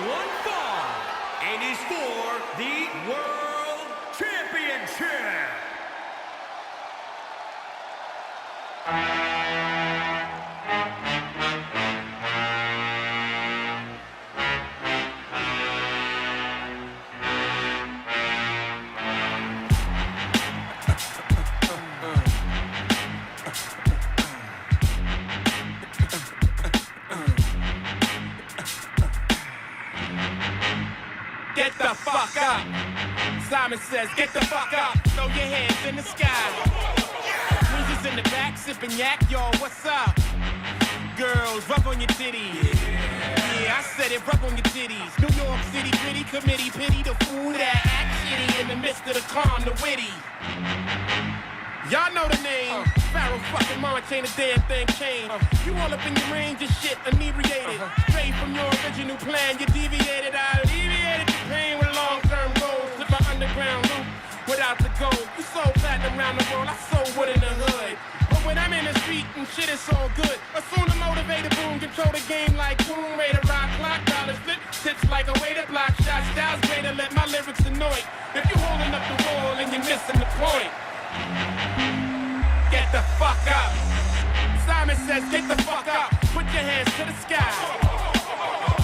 one fall, and is for the World Championship. Get the fuck up. Simon says, get the fuck up. Throw your hands in the sky. Weezer's in the back, sipping yak, y'all, what's up? Girls, rub on your titties. Yeah, I said it, rub on your titties. New York City gritty committee, pity the fool that act shitty in the midst of the calm, the witty. Y'all know the name. Pharaoh fucking mama chain a damn thing chain. You all up in your range of shit, inebriated. Straight from your original plan, you deviated. I alleviated the pain with long-term goals. With my underground loop, without the gold. You sold platinum around the world, I sold wood in the hood. But when I'm in the street and shit, it's all good. Assume the motivated boom, control the game like boom. Way to rock, clock, dollars, flip, tips like a way to block shots. Styles way to let my lyrics annoy. If you holding up the wall and you're missing the point. Get the fuck up. Simon says, get the fuck up. Put your hands to the sky.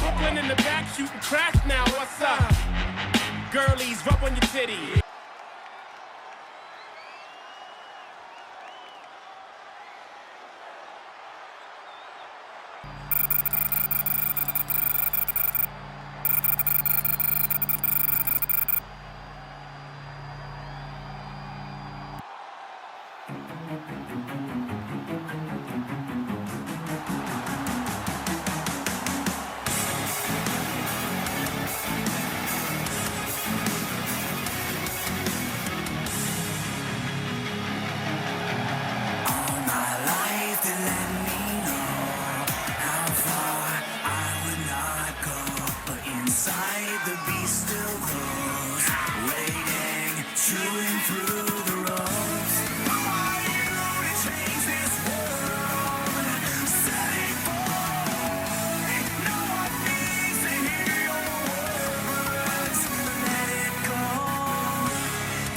Brooklyn in the back shooting crash now. What's up? Girlies, rub on your titty. Inside the beast still grows, waiting, chewing through the ropes. Who are you to change this world? Setting boy, no one needs to hear your words. Let it go.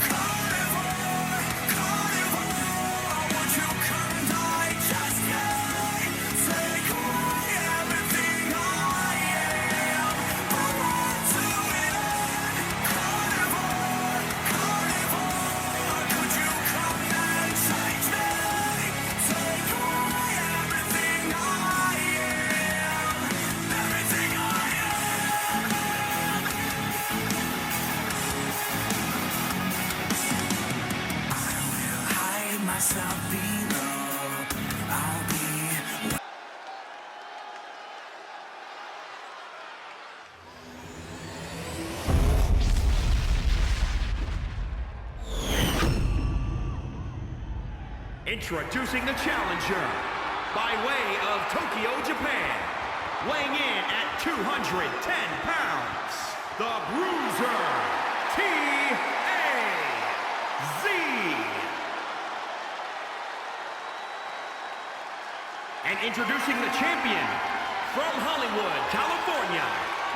Carnivore, carnivore, won't you come digest me? Take away everything I am. Myself below, I'll be. Introducing the challenger, by way of Tokyo, Japan, weighing in at 210 pounds, the Bruiser, T.A.Z. And introducing the champion, from Hollywood, California,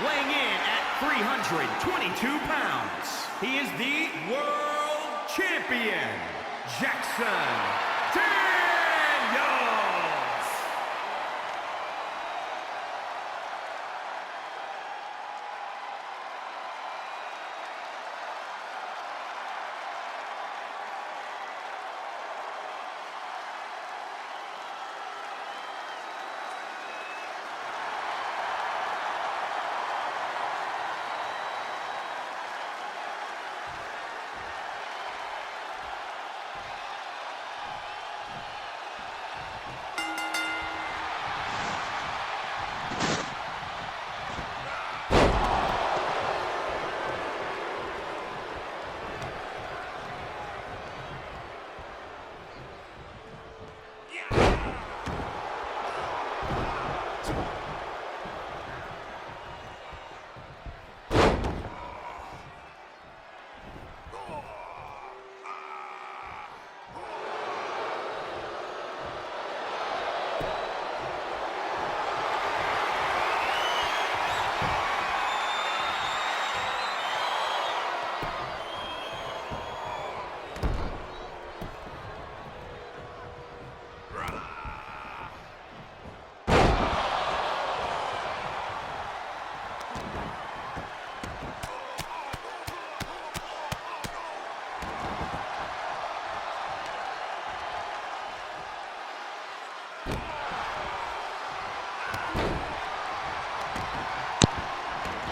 weighing in at 322 pounds, he is the World Champion, Jackson Daniels!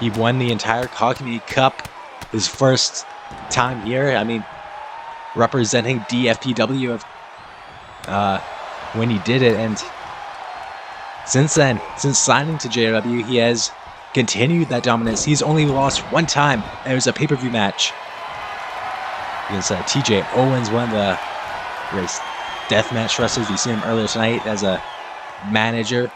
He won the entire Cockney Cup his first time here. I mean, representing DFPW when he did it, and since then, since signing to JOW, he has continued that dominance. He's only lost one time, and it was a pay-per-view match against TJ Owens, one of the race deathmatch wrestlers. We seen him earlier tonight as a manager.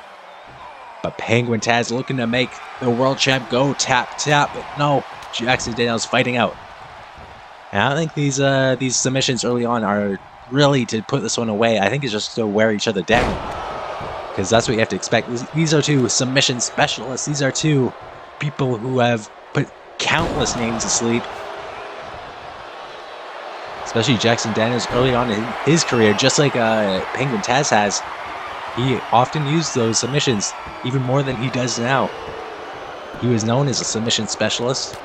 But Penguin Taz looking to make the world champ go tap, but no, Jackson Daniels fighting out. And I don't think these submissions early on are really to put this one away. I think it's just to wear each other down, because that's what you have to expect. These are two submission specialists. These are two people who have put countless names to sleep. Especially Jackson Daniels early on in his career, just like Penguin Taz has. He often used those submissions, even more than he does now. He was known as a submission specialist.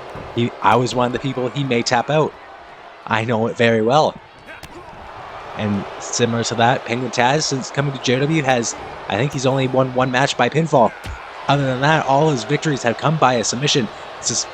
I was one of the people he may tap out. I know it very well. And similar to that, Penguin Taz, since coming to JW, I think he's only won one match by pinfall. Other than that, all his victories have come by a submission. It's just...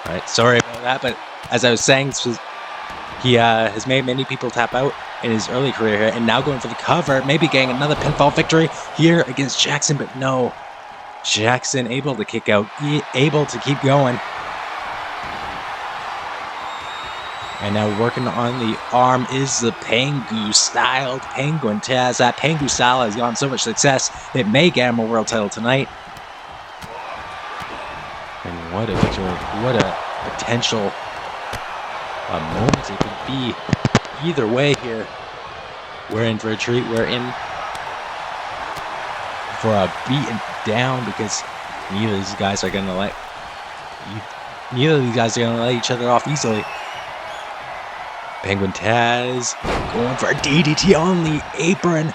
Right, sorry about that, but as I was saying, he has made many people tap out in his early career here, and now going for the cover, maybe getting another pinfall victory here against Jackson, but no. Jackson able to kick out, able to keep going. And now working on the arm is the Pengu-styled Penguin Taz. That Pengu style has gotten so much success, it may get him a world title tonight. And what a victory, what a potential moment it could be. Either way here, we're in for a treat. We're in for a beaten down, because neither of these guys are going to let each other off easily. Penguin Taz going for a DDT on the apron.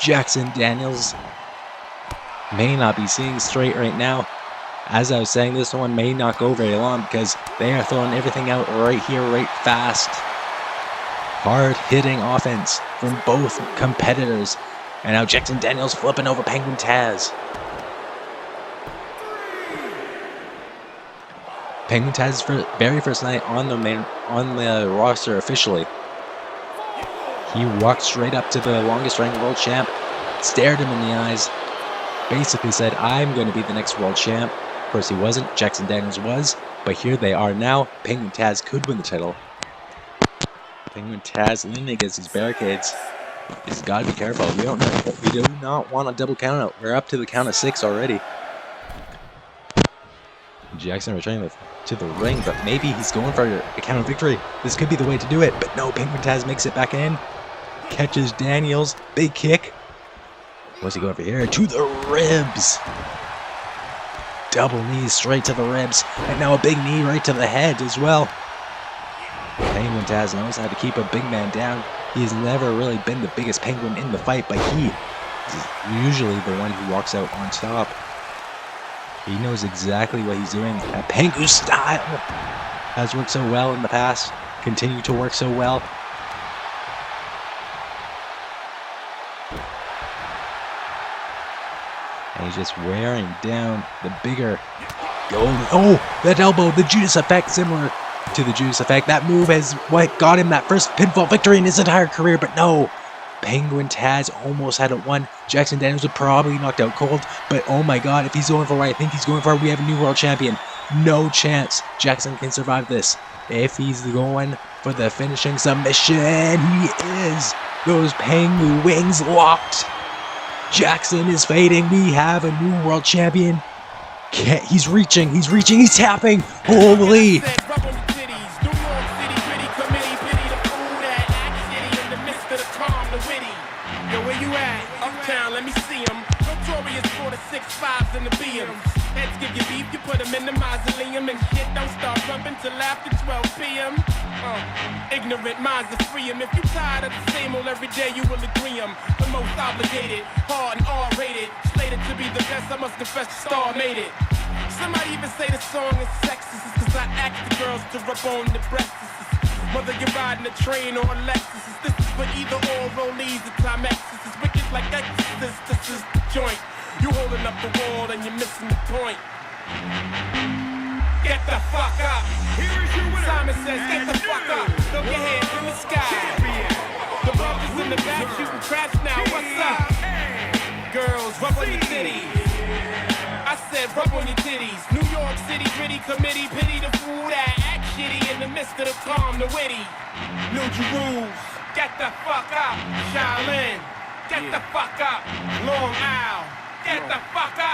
Jackson Daniels may not be seeing straight right now. As I was saying, this one may not go very long, because they are throwing everything out right here, right fast. Hard-hitting offense from both competitors. And now Jackson Daniels flipping over Penguin Taz. Penguin Taz's very first night on the roster officially. He walked straight up to the longest-ranked world champ, stared him in the eyes, basically said, "I'm going to be the next world champ." Of course, he wasn't. Jackson Daniels was, but here they are now. Penguin Taz could win the title. Penguin Taz leaning against his barricades. He's got to be careful. We do not want a double count out. We're up to the count of 6 already. Jackson returning to the ring, but maybe he's going for a count of victory. This could be the way to do it, but no, Penguin Taz makes it back in. Catches Daniels. Big kick. What's he going for here? To the ribs. Double knees straight to the ribs, and now a big knee right to the head as well. Penguin Taz knows how to keep a big man down. He's never really been the biggest penguin in the fight, but he is usually the one who walks out on top. He knows exactly what he's doing. That Pengu style has worked so well in the past, continue to work so well. And he's just wearing down the bigger golden. Oh, that elbow, the Judas effect, similar to the Judas effect. That move is what got him that first pinfall victory in his entire career, but no. Penguin Taz almost had it won. Jackson Daniels would probably knocked out cold, but oh my god, if he's going for what I think he's going for, we have a new world champion. No chance Jackson can survive this. If he's going for the finishing submission, he is. Those Pengu wings locked. Jackson is fading. We have a new world champion. He's reaching, he's tapping. Holy. Yo, where you at? Uptown, let me see him. Notorious for the 6'5s in the BMs. Heads give you beef, you put them in the mausoleum. And shit don't start rubbing till after 12 p.m. Ignorant minds are free 'em. If you tired of the same old every day, you will agree 'em. The most obligated, hard and R-rated. Slated to be the best, I must confess the star made it. Somebody even say the song is sexist, cause I ask the girls to rub on the breasts. Whether you're riding a train or a Lexus, this is for either or rollies or Timexes. It's wicked like Exorcist, this is the joint. You holding up the wall and you're missing the point. Get the fuck up. Here is your winner. Simon says, get the fuck up. Throw your hands in the sky. The brothers in the back shooting craps now. What's up? Girls, rub on your titties. I said, rub on your titties. New York City gritty committee, pity the fool that act shitty in the midst of the calm, the witty. New Jerusalem, get the fuck up. Shaolin, get the fuck up. Long Isle, get the fuck up.